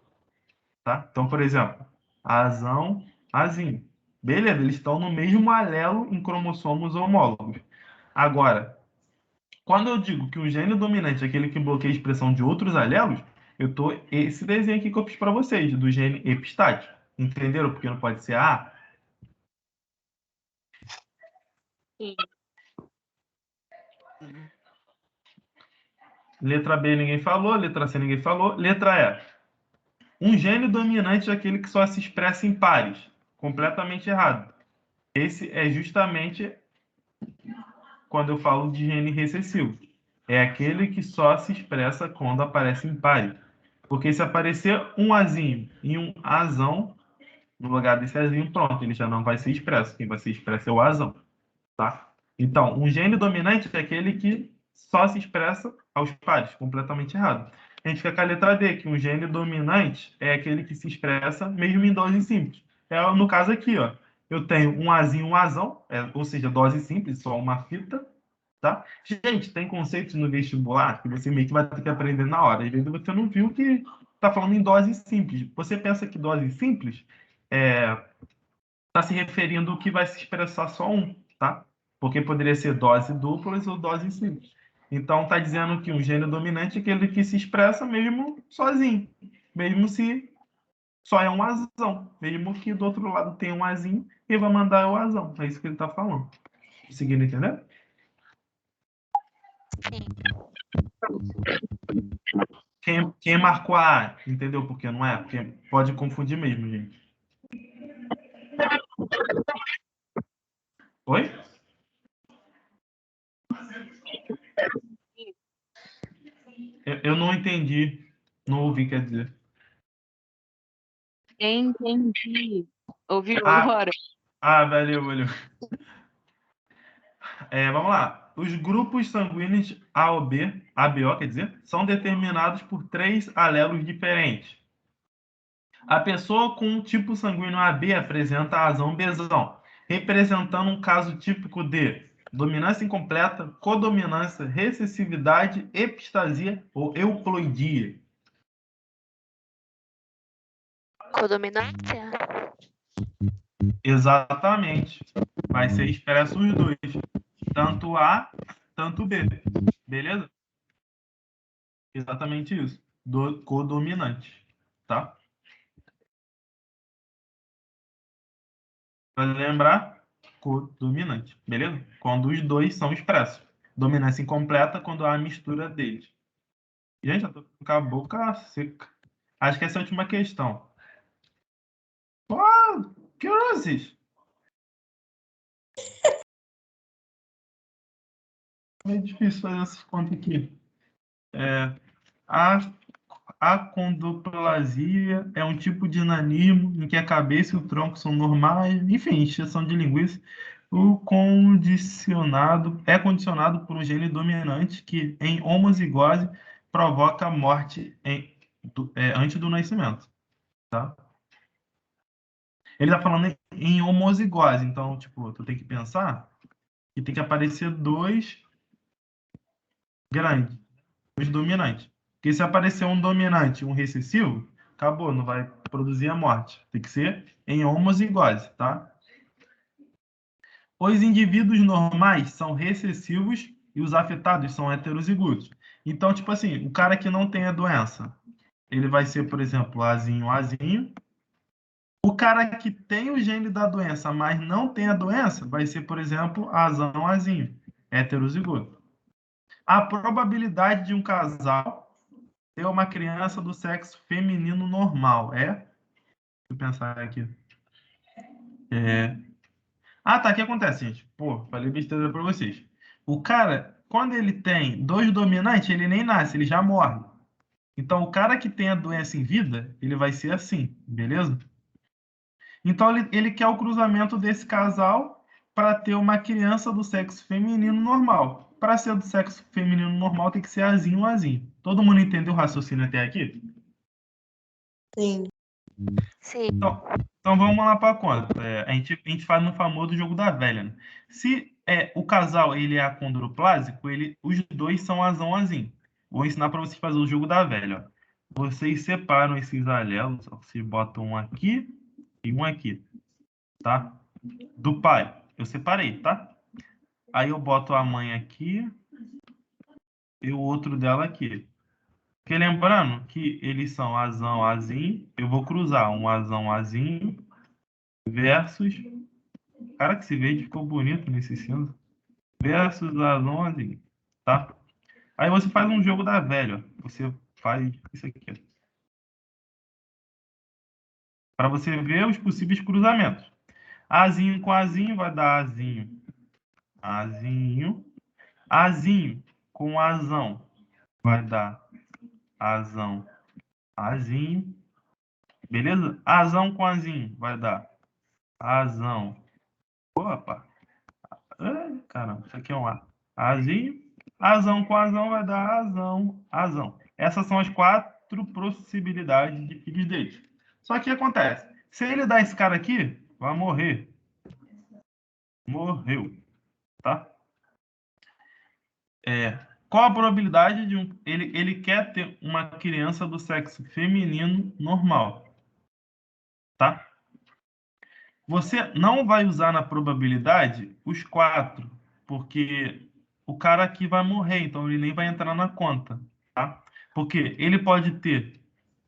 Tá? Então, por exemplo, azão, azinho. Beleza, eles estão no mesmo alelo em cromossomos homólogos. Agora, quando eu digo que o gene dominante é aquele que bloqueia a expressão de outros alelos, eu estou esse desenho aqui que eu fiz para vocês, do gene epistático. Entenderam? Porque não pode ser A? Sim. Letra B ninguém falou, letra C ninguém falou, letra E. Um gene dominante é aquele que só se expressa em pares. Completamente errado. Esse é justamente quando eu falo de gene recessivo. É aquele que só se expressa quando aparece em pares. Porque se aparecer um Azinho e um Azão, no lugar desse Azinho, pronto, ele já não vai ser expresso. Quem vai ser expresso é o Azão. Tá? Então, um gene dominante é aquele que só se expressa aos pares, completamente errado. A gente fica com a letra D, que um gene dominante é aquele que se expressa mesmo em dose simples. É no caso aqui, ó. Eu tenho um Azinho e um Azão, ou seja, dose simples, só uma fita, tá? Gente, tem conceitos no vestibular que você meio que vai ter que aprender na hora. Às vezes você não viu que está falando em dose simples. Você pensa que dose simples está se referindo ao que vai se expressar só um, tá? Porque poderia ser dose duplas ou dose simples. Então, está dizendo que um gene dominante é aquele que se expressa mesmo sozinho, mesmo se só é um azão, mesmo que do outro lado tenha um azinho, ele vai mandar o azão. É isso que ele está falando. Conseguindo entender? Sim. Quem marcou a A, entendeu? Porque não é? Porque pode confundir mesmo, gente. Oi? Eu não entendi. Não ouvi, quer dizer. Entendi. Ouviu Ah, agora? valeu. Vamos lá. Os grupos sanguíneos A ou B, ABO, quer dizer, são determinados por 3 alelos diferentes. A pessoa com um tipo sanguíneo AB apresenta a azão Bzão, representando um caso típico de dominância incompleta, codominância, recessividade, epistasia ou euploidia. Codominância? Exatamente. Vai ser expresso os dois. Tanto A, tanto B. Beleza? Exatamente isso. Codominante. Tá? Para lembrar, codominante. Beleza? Quando os dois são expressos. Dominância incompleta quando há a mistura deles. Gente, já tô com a boca seca. Acho que essa é a última questão. Que horas? É difícil fazer essas contas aqui. A Achondroplasia é um tipo de nanismo em que a cabeça e o tronco são normais, enfim, exceção de linguiça. O condicionado é condicionado por um gene dominante que, em homozigose, provoca a morte antes do nascimento. Tá? Ele está falando em homozigose, então, tipo, tu tem que pensar que tem que aparecer dois grandes, dois dominantes. Porque se aparecer um dominante e um recessivo, acabou, não vai produzir a morte. Tem que ser em homozigose, tá? Os indivíduos normais são recessivos e os afetados são heterozigotos. Então, tipo assim, o cara que não tem a doença, ele vai ser, por exemplo, Azinho, Azinho. O cara que tem o gene da doença, mas não tem a doença, vai ser, por exemplo, Azão, Azinho, heterozigoto. A probabilidade de um casal ter uma criança do sexo feminino normal é? Deixa eu pensar aqui. Ah, tá. O que acontece, gente? Pô, falei besteira pra vocês. O cara, quando ele tem 2 dominantes, ele nem nasce, ele já morre. Então, o cara que tem a doença em vida, ele vai ser assim, beleza? Então, ele quer o cruzamento desse casal para ter uma criança do sexo feminino normal. Para ser do sexo feminino normal, tem que ser azinho ou azinho. Todo mundo entendeu o raciocínio até aqui? Sim. Sim. Então vamos lá para a conta. A gente faz no famoso jogo da velha, né? Se o casal ele é acondroplásico, os dois são azão-azinho. Vou ensinar para vocês fazer o jogo da velha. Ó. Vocês separam esses alelos, ó. Vocês botam um aqui e um aqui, tá? Do pai, eu separei, tá? Aí eu boto a mãe aqui e o outro dela aqui. Porque lembrando que eles são azão-azinho, eu vou cruzar um azão-azinho versus... Cara, que esse verde ficou bonito nesse cinza. Versus azão-azinho, tá? Aí você faz um jogo da velha. Você faz isso aqui, para você ver os possíveis cruzamentos. Azinho com azinho vai dar azinho. Azinho. Azinho com azão vai dar azão. Azinho. Beleza? Azão com azinho vai dar azão. Opa. Ai, caramba, isso aqui é um A. Azinho. Azão com azão vai dar azão. Azão. Essas são as 4 possibilidades de filhos dele. Só que acontece. Se ele dar esse cara aqui, vai morrer. Morreu. Tá? Qual a probabilidade de ele quer ter uma criança do sexo feminino normal, tá? Você não vai usar na probabilidade os 4, porque o cara aqui vai morrer, então ele nem vai entrar na conta, tá? Porque ele pode ter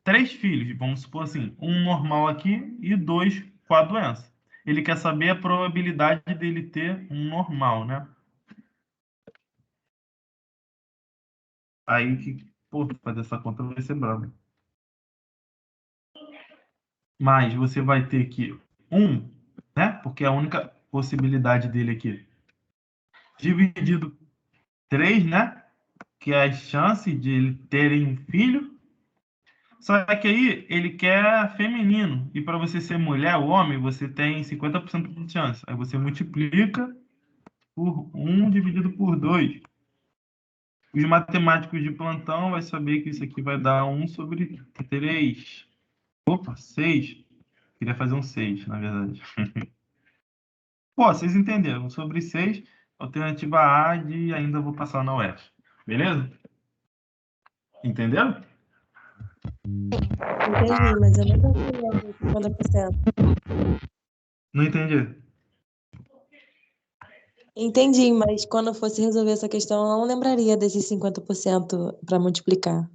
3 filhos, vamos supor assim, um normal aqui e 2 com a doença. Ele quer saber a probabilidade dele ter um normal, né? Aí que, pô, fazer essa conta vai ser brabo. Mas você vai ter que 1, né? Porque é a única possibilidade dele aqui. Dividido 3, né? Que é a chance de ele terem um filho. Só que aí ele quer feminino. E para você ser mulher, o homem, você tem 50% de chance. Aí você multiplica por 1 dividido por 2. Os matemáticos de plantão vai saber que isso aqui vai dar 1 sobre 3. Opa, 6. Queria fazer um 6, na verdade. Pô, vocês entenderam. Sobre 6, alternativa A de ainda vou passar na UF. Beleza? Entenderam? Entendi, mas eu não entendi 50%. Não entendi. Entendi, mas quando eu fosse resolver essa questão, eu não lembraria desses 50% para multiplicar.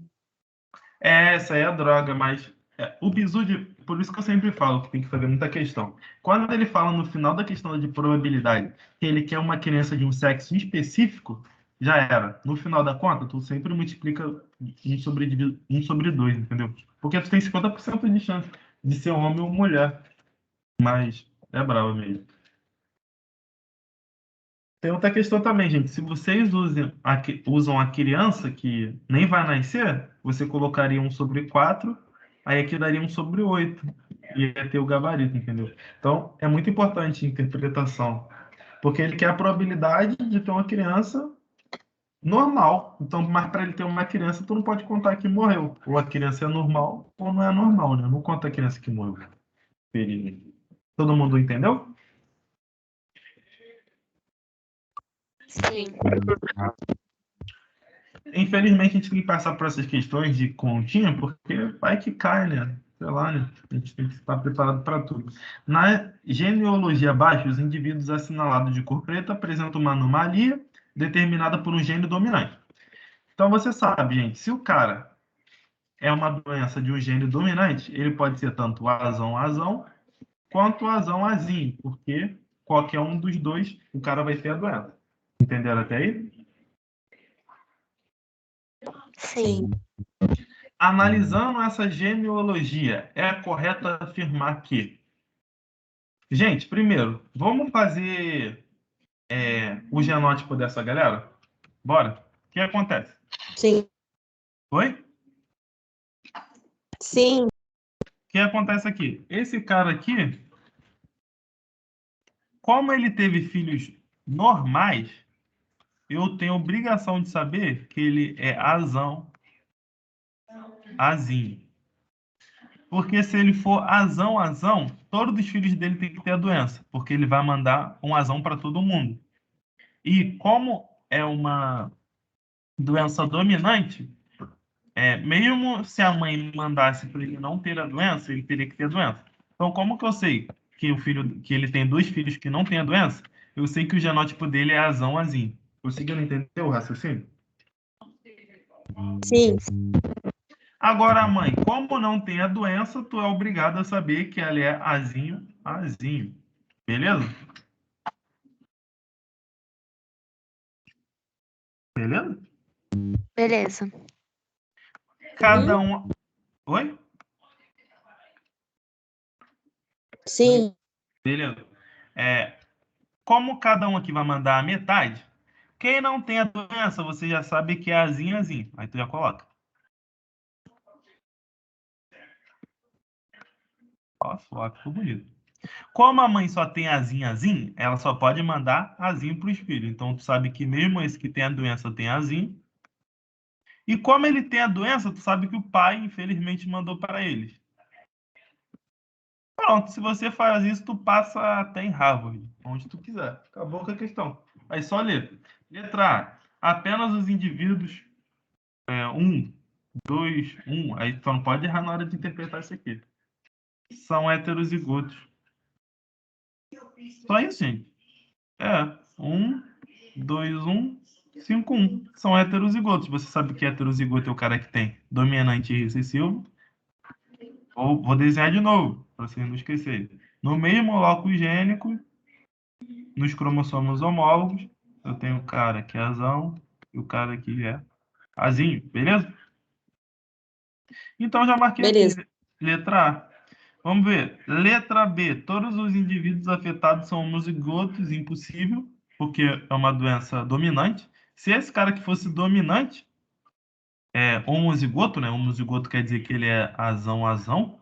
Essa aí é a droga, mas o bizu de... Por isso que eu sempre falo que tem que fazer muita questão. Quando ele fala no final da questão de probabilidade que ele quer uma criança de um sexo específico, já era. No final da conta, tu sempre multiplica 1 sobre 2, entendeu? Porque tu tem 50% de chance de ser homem ou mulher. Mas é bravo mesmo. Tem outra questão também, gente. Se vocês usam a criança que nem vai nascer, você colocaria 1 sobre 4, aí aqui daria 1 sobre 8. Ia ter o gabarito, entendeu? Então, é muito importante a interpretação. Porque ele quer a probabilidade de ter uma criança normal. Então, mas para ele ter uma criança, tu não pode contar que morreu. Ou a criança é normal, ou não é normal, né? Não conta a criança que morreu. Todo mundo entendeu? Sim. Infelizmente, a gente tem que passar por essas questões de continha, porque vai que cai, né? Sei lá, né? A gente tem que estar preparado para tudo. Na genealogia abaixo, os indivíduos assinalados de cor preta apresentam uma anomalia determinada por um gene dominante. Então, você sabe, gente, se o cara é uma doença de um gene dominante, ele pode ser tanto azão-azão quanto azão-azinho, porque qualquer um dos dois, o cara vai ter a doença. Entenderam até aí? Sim. Analisando essa genealogia, é correto afirmar que... Gente, primeiro, vamos fazer o genótipo dessa galera? Bora. O que acontece? Sim. Oi? Sim. O que acontece aqui? Esse cara aqui, como ele teve filhos normais, eu tenho obrigação de saber que ele é azão, azinho. Porque se ele for azão, azão, todos os filhos dele têm que ter a doença, porque ele vai mandar um azão para todo mundo. E como é uma doença dominante, mesmo se a mãe mandasse para ele não ter a doença, ele teria que ter a doença. Então, como que eu sei que ele tem 2 filhos que não têm a doença? Eu sei que o genótipo dele é azão, azinho. Conseguindo entender o raciocínio? Sim. Agora, mãe, como não tem a doença, tu é obrigado a saber que ela é azinho, azinho. Beleza? Beleza? Beleza. Cada um. Oi? Sim. Beleza. Como cada um aqui vai mandar a metade, quem não tem a doença, você já sabe que é azinho, azinho. Aí tu já coloca. Nossa, ó, ficou bonito. Como a mãe só tem azinho, azinho, ela só pode mandar azinho para os filhos. Então, tu sabe que mesmo esse que tem a doença tem azinho. E como ele tem a doença, tu sabe que o pai, infelizmente, mandou para eles. Pronto, se você faz isso, tu passa até em Harvard, onde tu quiser. Acabou com a questão. Aí só letra. Letra A. Apenas os indivíduos 1, 2, 1. Aí tu não pode errar na hora de interpretar isso aqui. São heterozigotos. Só isso, gente. 1, 2, 1, 5, 1. São heterozigotos. Você sabe que heterozigoto é o cara que tem dominante e recessivo. Vou desenhar de novo, para vocês não esquecerem. No mesmo locus gênico, nos cromossomos homólogos, eu tenho o cara que é azão e o cara que é azinho, beleza? Então, já marquei Beleza. aqui. Letra A. Vamos ver. Letra B. Todos os indivíduos afetados são homozigotos, impossível, porque é uma doença dominante. Se esse cara que fosse dominante é homozigoto, né? Homozigoto quer dizer que ele é azão, azão.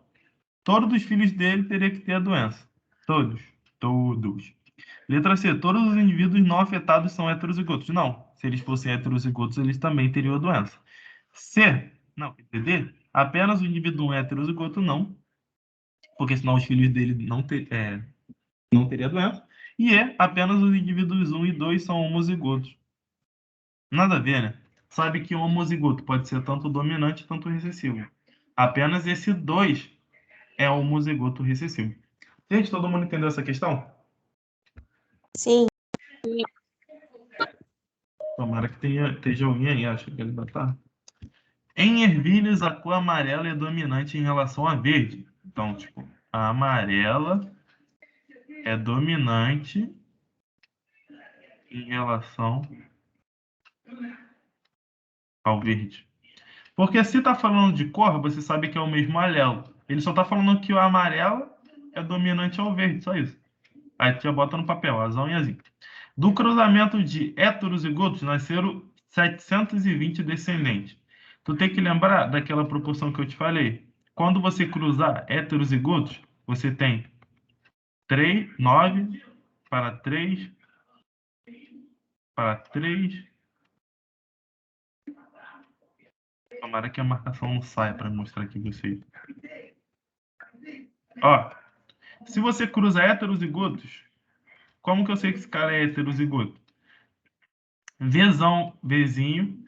Todos os filhos dele teriam que ter a doença. Todos. Todos. Letra C. Todos os indivíduos não afetados são heterozigotos. Não. Se eles fossem heterozigotos, eles também teriam a doença. C. Não. D. Apenas o indivíduo 1 é heterozigoto, não. Porque senão os filhos dele não teriam a doença. E E. Apenas os indivíduos 1 e 2 são homozigotos. Nada a ver, né? Sabe que o homozigoto pode ser tanto dominante quanto recessivo. Apenas esse 2 é homozigoto recessivo. Gente, todo mundo entendeu essa questão? Sim. Tomara que esteja alguém aí, acho que ele vai estar. Em ervilhas, a cor amarela é dominante em relação à verde. Então, tipo, a amarela é dominante em relação ao verde. Porque se está falando de cor, você sabe que é o mesmo alelo. Ele só está falando que o amarelo é dominante ao verde, só isso. Aí tu já bota no papel, azão e azinho. Do cruzamento de heterozigotos, nasceram 720 descendentes. Tu tem que lembrar daquela proporção que eu te falei. Quando você cruzar heterozigotos, você tem 9 para 3 para 3. Tomara que a marcação não saia para mostrar aqui vocês. Ó, se você cruza heterozigotos, como que eu sei que esse cara é heterozigoto? Vzão, Vzinho.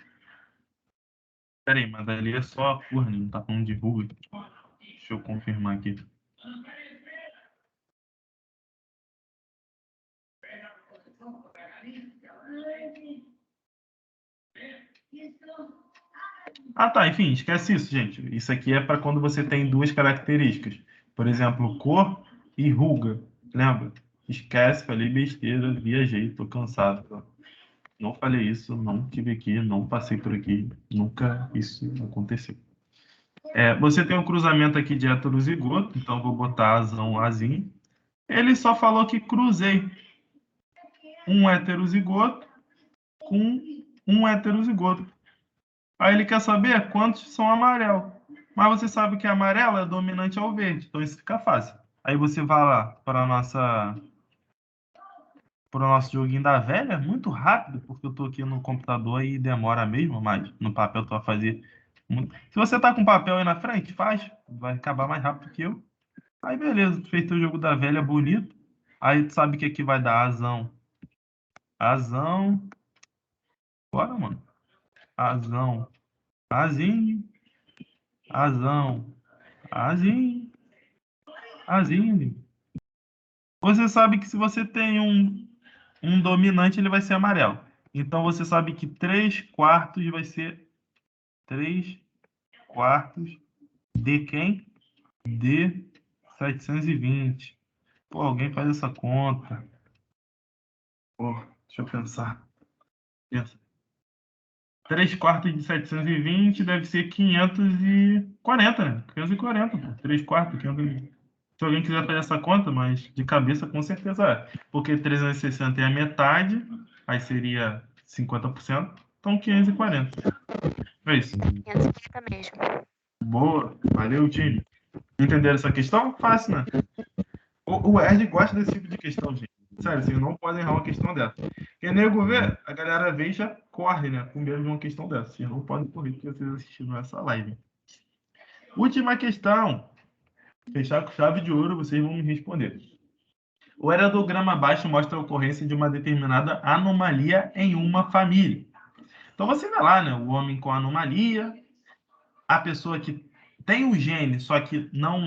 Peraí, mas ali é só a cor, né? Não tá falando de rua. Deixa eu confirmar aqui. Ah, tá. Enfim, esquece isso, gente. Isso aqui é para quando você tem duas características. Por exemplo, cor e ruga. Lembra? Esquece, falei besteira, viajei, tô cansado. Não falei isso, não tive aqui, não passei por aqui. Nunca isso aconteceu. Você tem um cruzamento aqui de heterozigoto, então vou botar azão, azinho. Ele só falou que cruzei um heterozigoto com um heterozigoto. Aí ele quer saber quantos são amarelo. Mas você sabe que amarelo é dominante ao verde, então isso fica fácil. Aí você vai lá para o nosso joguinho da velha, muito rápido, porque eu estou aqui no computador e demora mesmo, mas no papel tu vai fazer muito. Se você tá com papel aí na frente, faz, vai acabar mais rápido que eu. Aí beleza, feito o jogo da velha bonito. Aí tu sabe que aqui vai dar azão. Azão. Bora, mano. Azão. Azinho. Azão. Azinho. Azinho. Você sabe que se você tem um dominante, ele vai ser amarelo. Então você sabe que 3/4 vai ser 3/4 de quem? De 720. Pô, alguém faz essa conta. Pô, deixa eu pensar. Pensa. 3/4 de 720 deve ser 540, né? 540, pô. 3/4, 500. Se alguém quiser fazer essa conta, mas de cabeça com certeza é. Porque 360 é a metade, aí seria 50%, então 540. É isso. 550 mesmo. Boa, valeu, time. Entenderam essa questão? Fácil, né? O Erd gosta desse tipo de questão, gente. Sério, vocês não podem errar uma questão dessa. Quem nego vê, a galera vê e já corre, né? Com medo de uma questão dessa. Vocês não podem correr porque vocês assistiram essa live. Última questão. Fechar com chave de ouro, vocês vão me responder. O aerograma abaixo mostra a ocorrência de uma determinada anomalia em uma família. Então você vê lá, né? O homem com anomalia, a pessoa que tem o gene, só que não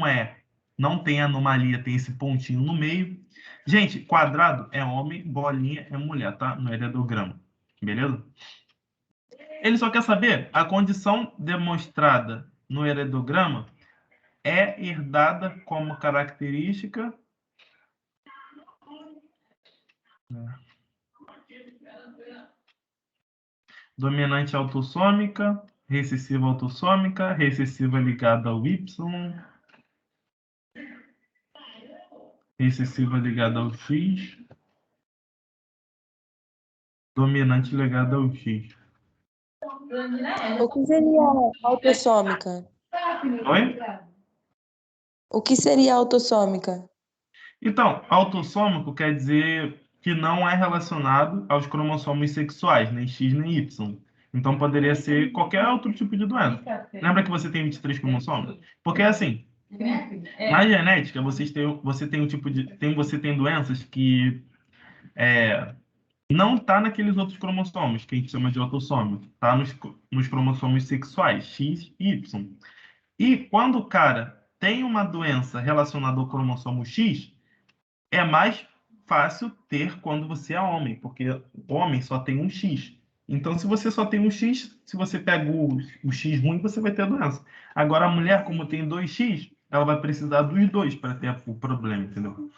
tem anomalia, tem esse pontinho no meio. Gente, quadrado é homem, bolinha é mulher, tá? No aerograma. Beleza? Ele só quer saber a condição demonstrada no aerograma é herdada como característica dominante autossômica, recessiva autossômica, recessiva ligada ao Y, recessiva ligada ao X, dominante ligada ao X. O que seria autossômica? Oi? O que seria autossômica? Então, autossômico quer dizer que não é relacionado aos cromossomos sexuais, nem X nem Y. Então, poderia ser qualquer outro tipo de doença. Lembra que você tem 23 cromossomos? Porque, assim, na genética, você tem um tipo de... você tem doenças que não tá naqueles outros cromossomos, que a gente chama de autossômico. Tá nos cromossomos sexuais, X e Y. E quando o cara tem uma doença relacionada ao cromossomo X, é mais fácil ter quando você é homem, porque o homem só tem um X. Então, se você só tem um X, se você pega o X ruim, você vai ter a doença. Agora, a mulher, como tem 2X, ela vai precisar dos dois para ter o problema, entendeu?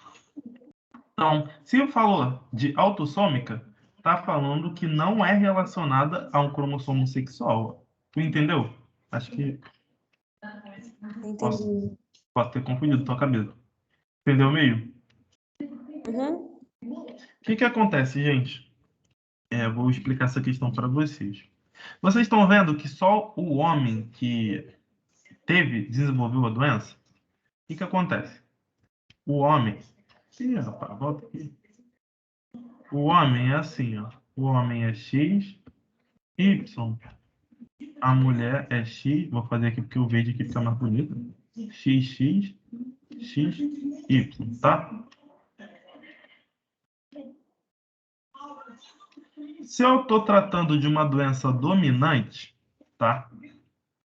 Então, se eu falou de autossômica, tá falando que não é relacionada a um cromossomo sexual. Tu entendeu? Acho que Entendi. posso ter confundido tua cabeça. Entendeu meio? Uhum. O que acontece, gente? Vou explicar essa questão para vocês. Vocês estão vendo que só o homem que desenvolveu a doença? O que acontece? O homem... Ih, rapaz, volta aqui. O homem é assim, ó. O homem é X, Y. A mulher é X. Vou fazer aqui porque o verde aqui fica mais bonito. XX, XY, tá? Se eu estou tratando de uma doença dominante, tá?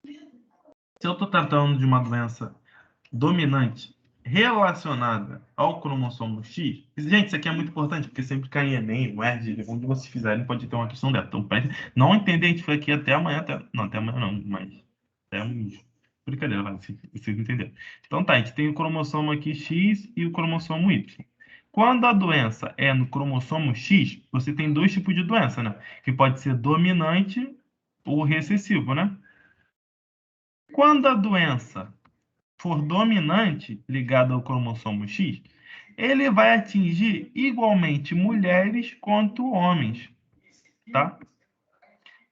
Se eu estou tratando de uma doença dominante relacionada ao cromossomo X, gente, isso aqui é muito importante, porque sempre cai em Enem, o ERG, onde vocês fizerem, pode ter uma questão dessa. Então, não entender, a gente foi aqui até amanhã, não, até amanhã não, mas até brincadeira, vai, vocês entenderam. Então tá, a gente tem o cromossomo aqui X e o cromossomo Y. Quando a doença é no cromossomo X, você tem dois tipos de doença, né? Que pode ser dominante ou recessivo, né? Quando a doença for dominante, ligada ao cromossomo X, ele vai atingir igualmente mulheres quanto homens, tá?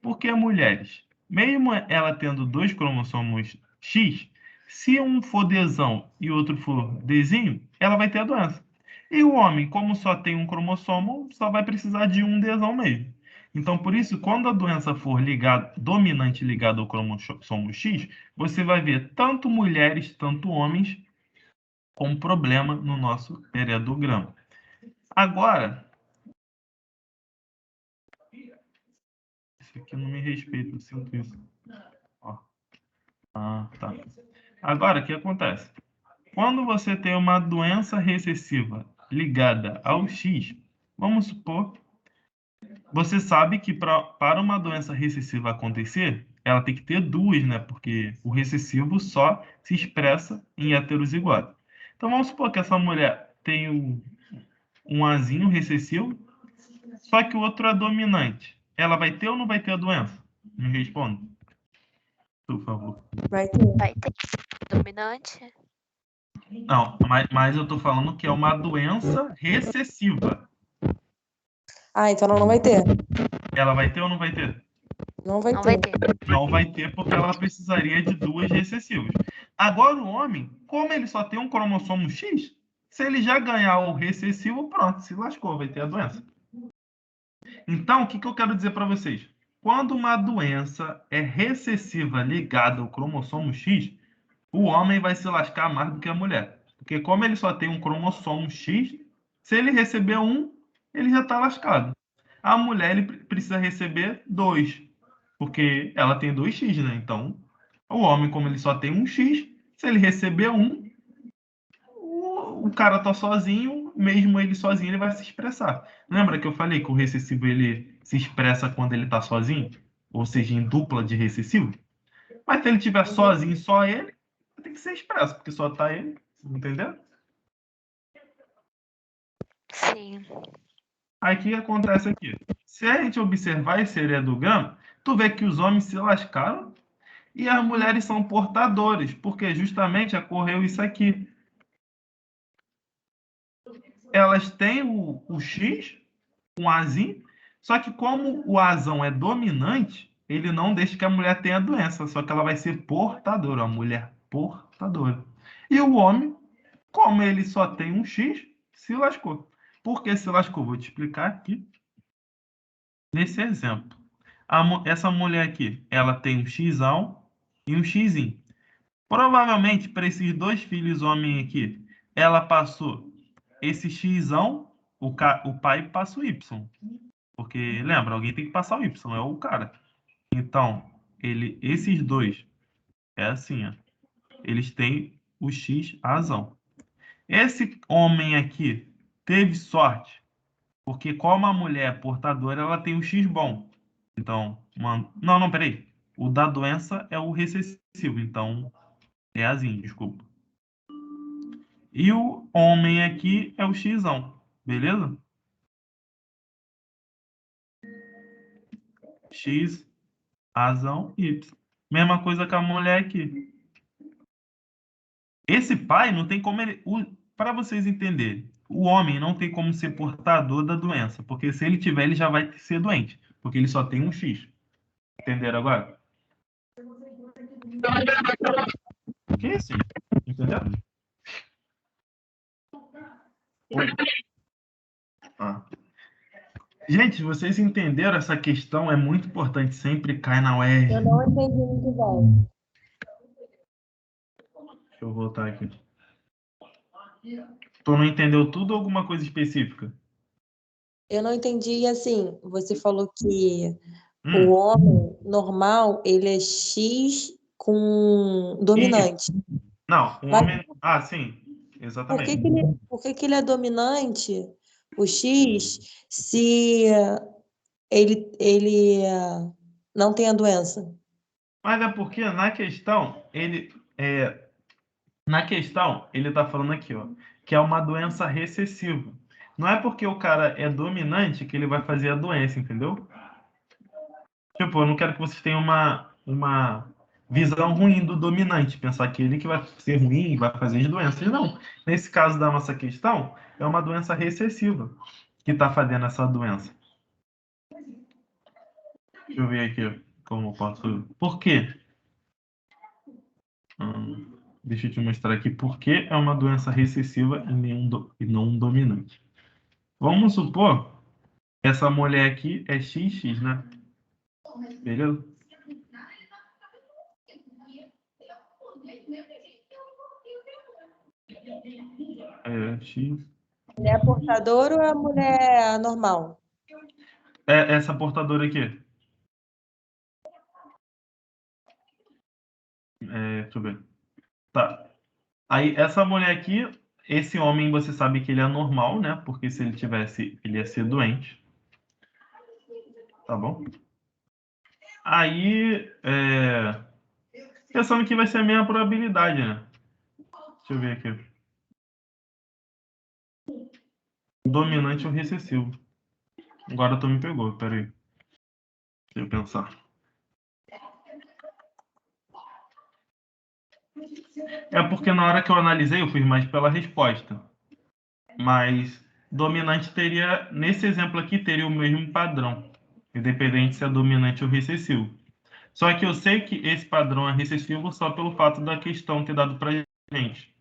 Porque mulheres, mesmo ela tendo 2 cromossomos X, se um for Dzão e outro for Dzinho, ela vai ter a doença. E o homem, como só tem um cromossomo, só vai precisar de um Dzão mesmo. Então, por isso, quando a doença for dominante ligada ao cromossomo X, você vai ver tanto mulheres, tanto homens com problema no nosso heredograma. Agora, esse aqui não me respeita, eu sinto isso. Ó. Ah, tá. Agora, o que acontece? Quando você tem uma doença recessiva ligada ao X, vamos supor, você sabe que para uma doença recessiva acontecer, ela tem que ter 2, né? Porque o recessivo só se expressa em heterozigote. Então, vamos supor que essa mulher tem um Azinho recessivo, só que o outro é dominante. Ela vai ter ou não vai ter a doença? Me responda, por favor. Vai ter. Vai ter dominante? Não, mas eu tô falando que é uma doença recessiva. Ah, então não vai ter. Ela vai ter ou não vai ter? Não vai Não ter. vai ter. Não vai ter porque ela precisaria de 2 recessivos. Agora o homem, como ele só tem um cromossomo X, se ele já ganhar o recessivo, pronto, se lascou, vai ter a doença. Então, o que eu quero dizer para vocês? Quando uma doença é recessiva ligada ao cromossomo X, o homem vai se lascar mais do que a mulher. Porque como ele só tem um cromossomo X, se ele receber um, ele já está lascado. A mulher ele precisa receber 2, porque ela tem 2x, né? Então, o homem, como ele só tem um X, se ele receber um, o cara tá sozinho, mesmo ele sozinho, ele vai se expressar. Lembra que eu falei que o recessivo ele se expressa quando ele tá sozinho? Ou seja, em dupla de recessivo? Mas se ele estiver sozinho, só ele, tem que ser expresso, porque só tá ele, entendeu? Sim. Aí o que acontece aqui? Se a gente observar esse heredograma, tu vê que os homens se lascaram e as mulheres são portadores, porque justamente ocorreu isso aqui. Elas têm o X, um Azinho, só que como o Azão é dominante, ele não deixa que a mulher tenha doença, só que ela vai ser portadora, a mulher portadora. E o homem, como ele só tem um X, se lascou. Por que se lascou? Vou te explicar aqui nesse exemplo. Essa mulher aqui, ela tem um Xão e um Xinho. Provavelmente, para esses 2 filhos homens aqui, ela passou esse Xão, o pai passa o Y. Porque, lembra, alguém tem que passar o Y, é o cara. Então, esses 2, é assim, ó, eles têm o X azão. Esse homem aqui teve sorte, porque como a mulher é portadora, ela tem o X bom. Então, não, peraí. O da doença é o recessivo, então é Azinho, desculpa. E o homem aqui é o Xão, beleza? X, Azão, Y. Mesma coisa que a mulher aqui. Esse pai não tem como ele. Para vocês entenderem, o homem não tem como ser portador da doença, porque se ele tiver, ele já vai ser doente, porque ele só tem um X. Entenderam agora? Que isso? Entendeu? Ah. Gente, vocês entenderam essa questão? É muito importante, sempre cai na UERJ. Eu não entendi muito bem. Deixa eu voltar aqui. Tu não entendeu tudo ou alguma coisa específica? Eu não entendi, assim, você falou que o homem normal, ele é X com dominante. Não, o Mas homem... Ah, sim, exatamente. por que ele é dominante, o X, se ele não tem a doença? Mas é porque na questão, ele está falando aqui, ó, que é uma doença recessiva. Não é porque o cara é dominante que ele vai fazer a doença, entendeu? Tipo, eu não quero que vocês tenham uma visão ruim do dominante, pensar que ele que vai ser ruim, vai fazer as doenças. Não. Nesse caso da nossa questão, é uma doença recessiva que está fazendo essa doença. Deixa eu ver aqui como eu posso. Por quê? Deixa eu te mostrar aqui por que é uma doença recessiva e não um dominante. Vamos supor que essa mulher aqui é XX, né? Beleza? X. Mulher portadora ou a mulher normal? É essa portadora aqui. Deixa eu ver. Tá. Aí, essa mulher aqui, esse homem, você sabe que ele é normal, né? Porque se ele tivesse, ele ia ser doente. Tá bom? Aí, pensando que vai ser a mesma probabilidade, né? Deixa eu ver aqui. Dominante ou recessivo. Agora tu me pegou, peraí. Deixa eu pensar. É porque na hora que eu analisei, eu fui mais pela resposta. Mas dominante teria, nesse exemplo aqui, teria o mesmo padrão, independente se é dominante ou recessivo. Só que eu sei que esse padrão é recessivo só pelo fato da questão ter dado pra gente.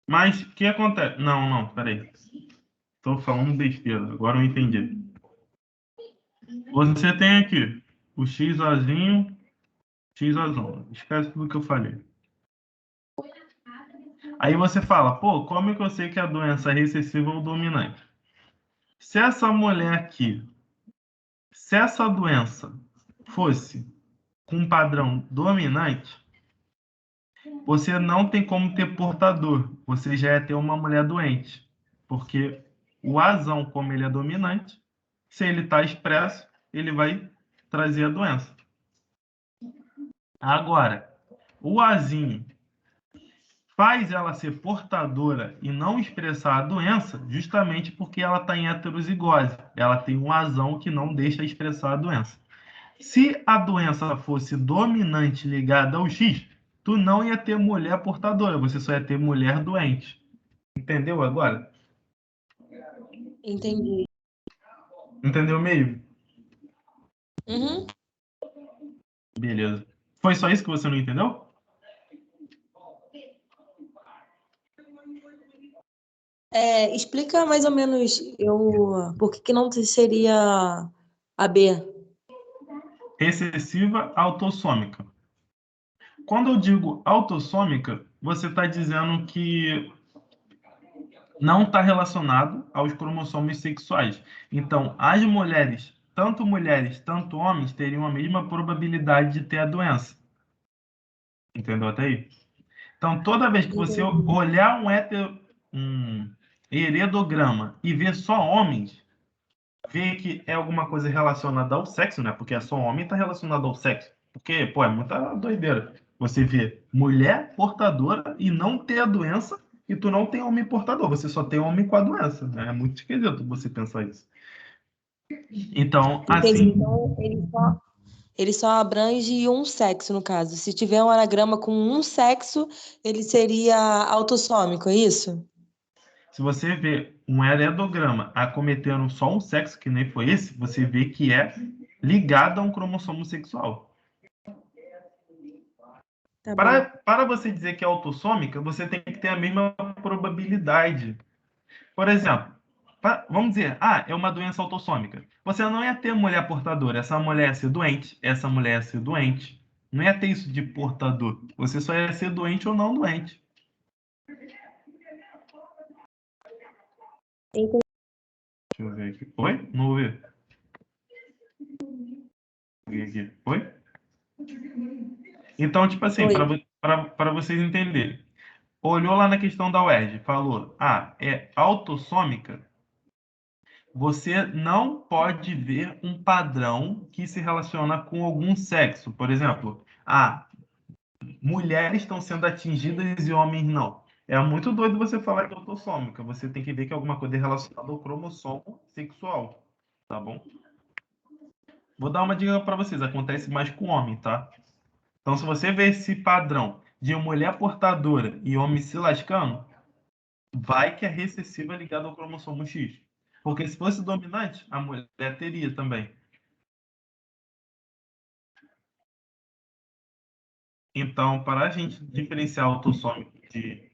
Mas o que acontece? Não, peraí. Estou falando besteira, agora eu entendi. Você tem aqui o x azinho, x azão. Esquece tudo que eu falei. Aí você fala, pô, como é que eu sei que a doença é recessiva ou dominante? Se essa mulher aqui, se essa doença fosse com um padrão dominante, você não tem como ter portador. Você já ia ter uma mulher doente. Porque o azão, como ele é dominante, se ele está expresso, ele vai trazer a doença. Agora, o azinho faz ela ser portadora e não expressar a doença justamente porque ela está em heterozigose. Ela tem um azão que não deixa expressar a doença. Se a doença fosse dominante ligada ao X, tu não ia ter mulher portadora, você só ia ter mulher doente. Entendeu agora? Entendi. Entendeu meio? Uhum. Beleza. Foi só isso que você não entendeu? Explica mais ou menos por que não seria a B? Recessiva autossômica. Quando eu digo autossômica, você está dizendo que não está relacionado aos cromossomos sexuais. Então, as mulheres, tanto homens, teriam a mesma probabilidade de ter a doença. Entendeu até aí? Então, toda vez que você olhar um heredograma e ver só homens, ver que é alguma coisa relacionada ao sexo, né? Porque é só homem está relacionado ao sexo. Porque, pô, é muita doideira. Você vê mulher portadora e não ter a doença, e tu não tem homem portador, você só tem homem com a doença. Né? É muito esquisito você pensar isso. Então, Entendi. assim. Então, ele só abrange um sexo, no caso. Se tiver um anagrama com um sexo, ele seria autossômico, é isso? Se você vê um heredograma acometendo só um sexo, que nem foi esse, você vê que é ligado a um cromossomo sexual. Tá Para você dizer que é autossômica, você tem que ter a mesma probabilidade. Por exemplo, vamos dizer, é uma doença autossômica. Você não ia ter mulher portadora, essa mulher ia ser doente, essa mulher ia ser doente. Não ia ter isso de portador. Você só ia ser doente ou não doente. Entendi. Deixa eu ver aqui. Oi? Não ouvi. Aqui. Oi? Então, tipo assim, para vocês entenderem. Olhou lá na questão da UERJ, falou, é autossômica, você não pode ver um padrão que se relaciona com algum sexo. Por exemplo, mulheres estão sendo atingidas e homens não. É muito doido você falar que é autossômica. Você tem que ver que é alguma coisa relacionada ao cromossomo sexual, tá bom? Vou dar uma dica para vocês, acontece mais com homem, tá? Então, se você vê esse padrão de mulher portadora e homem se lascando, vai que é recessiva ligada ao cromossomo X. Porque se fosse dominante, a mulher teria também. Então, para a gente diferenciar o autossômico de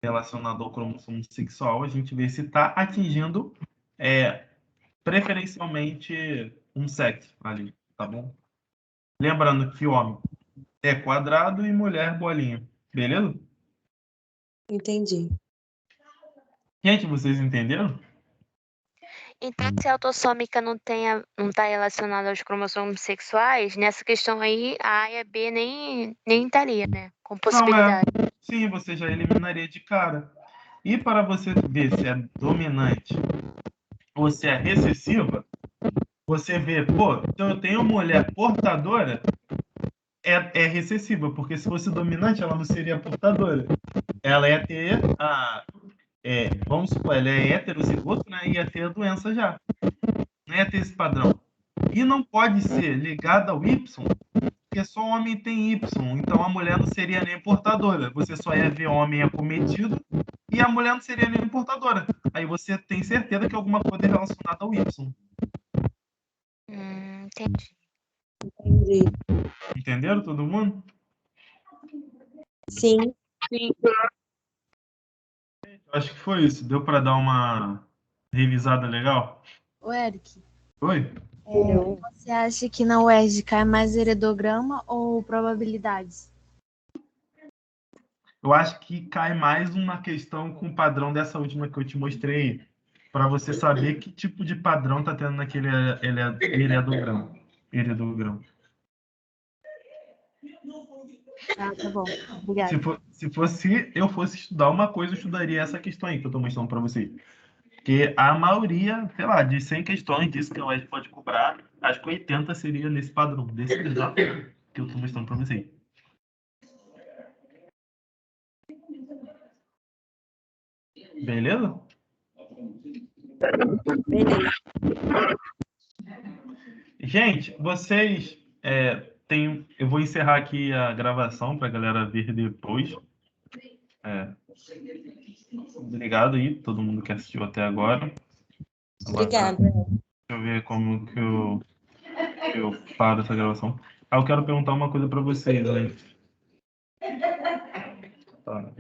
relacionado ao cromossomo sexual, a gente vê se está atingindo preferencialmente um sexo ali, tá bom? Lembrando que homem é quadrado e mulher bolinha, beleza? Entendi. Gente, vocês entenderam? Então, se a autossômica não está relacionada aos cromossomos sexuais, nessa questão aí, a A e a B nem estaria, né? Com possibilidade. Sim, você já eliminaria de cara. E para você ver se é dominante ou se é recessiva, você vê, pô, se eu tenho mulher portadora, é recessiva, porque se fosse dominante, ela não seria portadora. Ela ia ter vamos supor, ela é heterozigoto, né? Ia ter a doença já. Não ia ter esse padrão. E não pode ser ligada ao Y, porque só homem tem Y. Então a mulher não seria nem portadora. Você só ia ver homem acometido e a mulher não seria nem portadora. Aí você tem certeza que alguma coisa é relacionada ao Y. Entendi. Entendi. Entenderam todo mundo? Sim. Sim. Acho que foi isso. Deu para dar uma revisada legal? Ô, Eric, Oi? você acha que na UERJ cai mais heredograma ou probabilidades? Eu acho que cai mais uma questão com o padrão dessa última que eu te mostrei, para você saber que tipo de padrão tá tendo naquele heredograma. Tá bom. Obrigada. Se eu fosse estudar uma coisa, eu estudaria essa questão aí que eu estou mostrando para vocês. Porque a maioria, sei lá, de 100 questões disso que a UERJ pode cobrar, acho que 80 seria nesse padrão, desse exato que eu estou mostrando para vocês. Beleza? Beleza. Gente, vocês eu vou encerrar aqui a gravação para a galera ver depois. Obrigado aí, todo mundo que assistiu até agora. Obrigada. Deixa eu ver como que eu paro essa gravação. Eu quero perguntar uma coisa para vocês antes. Tá.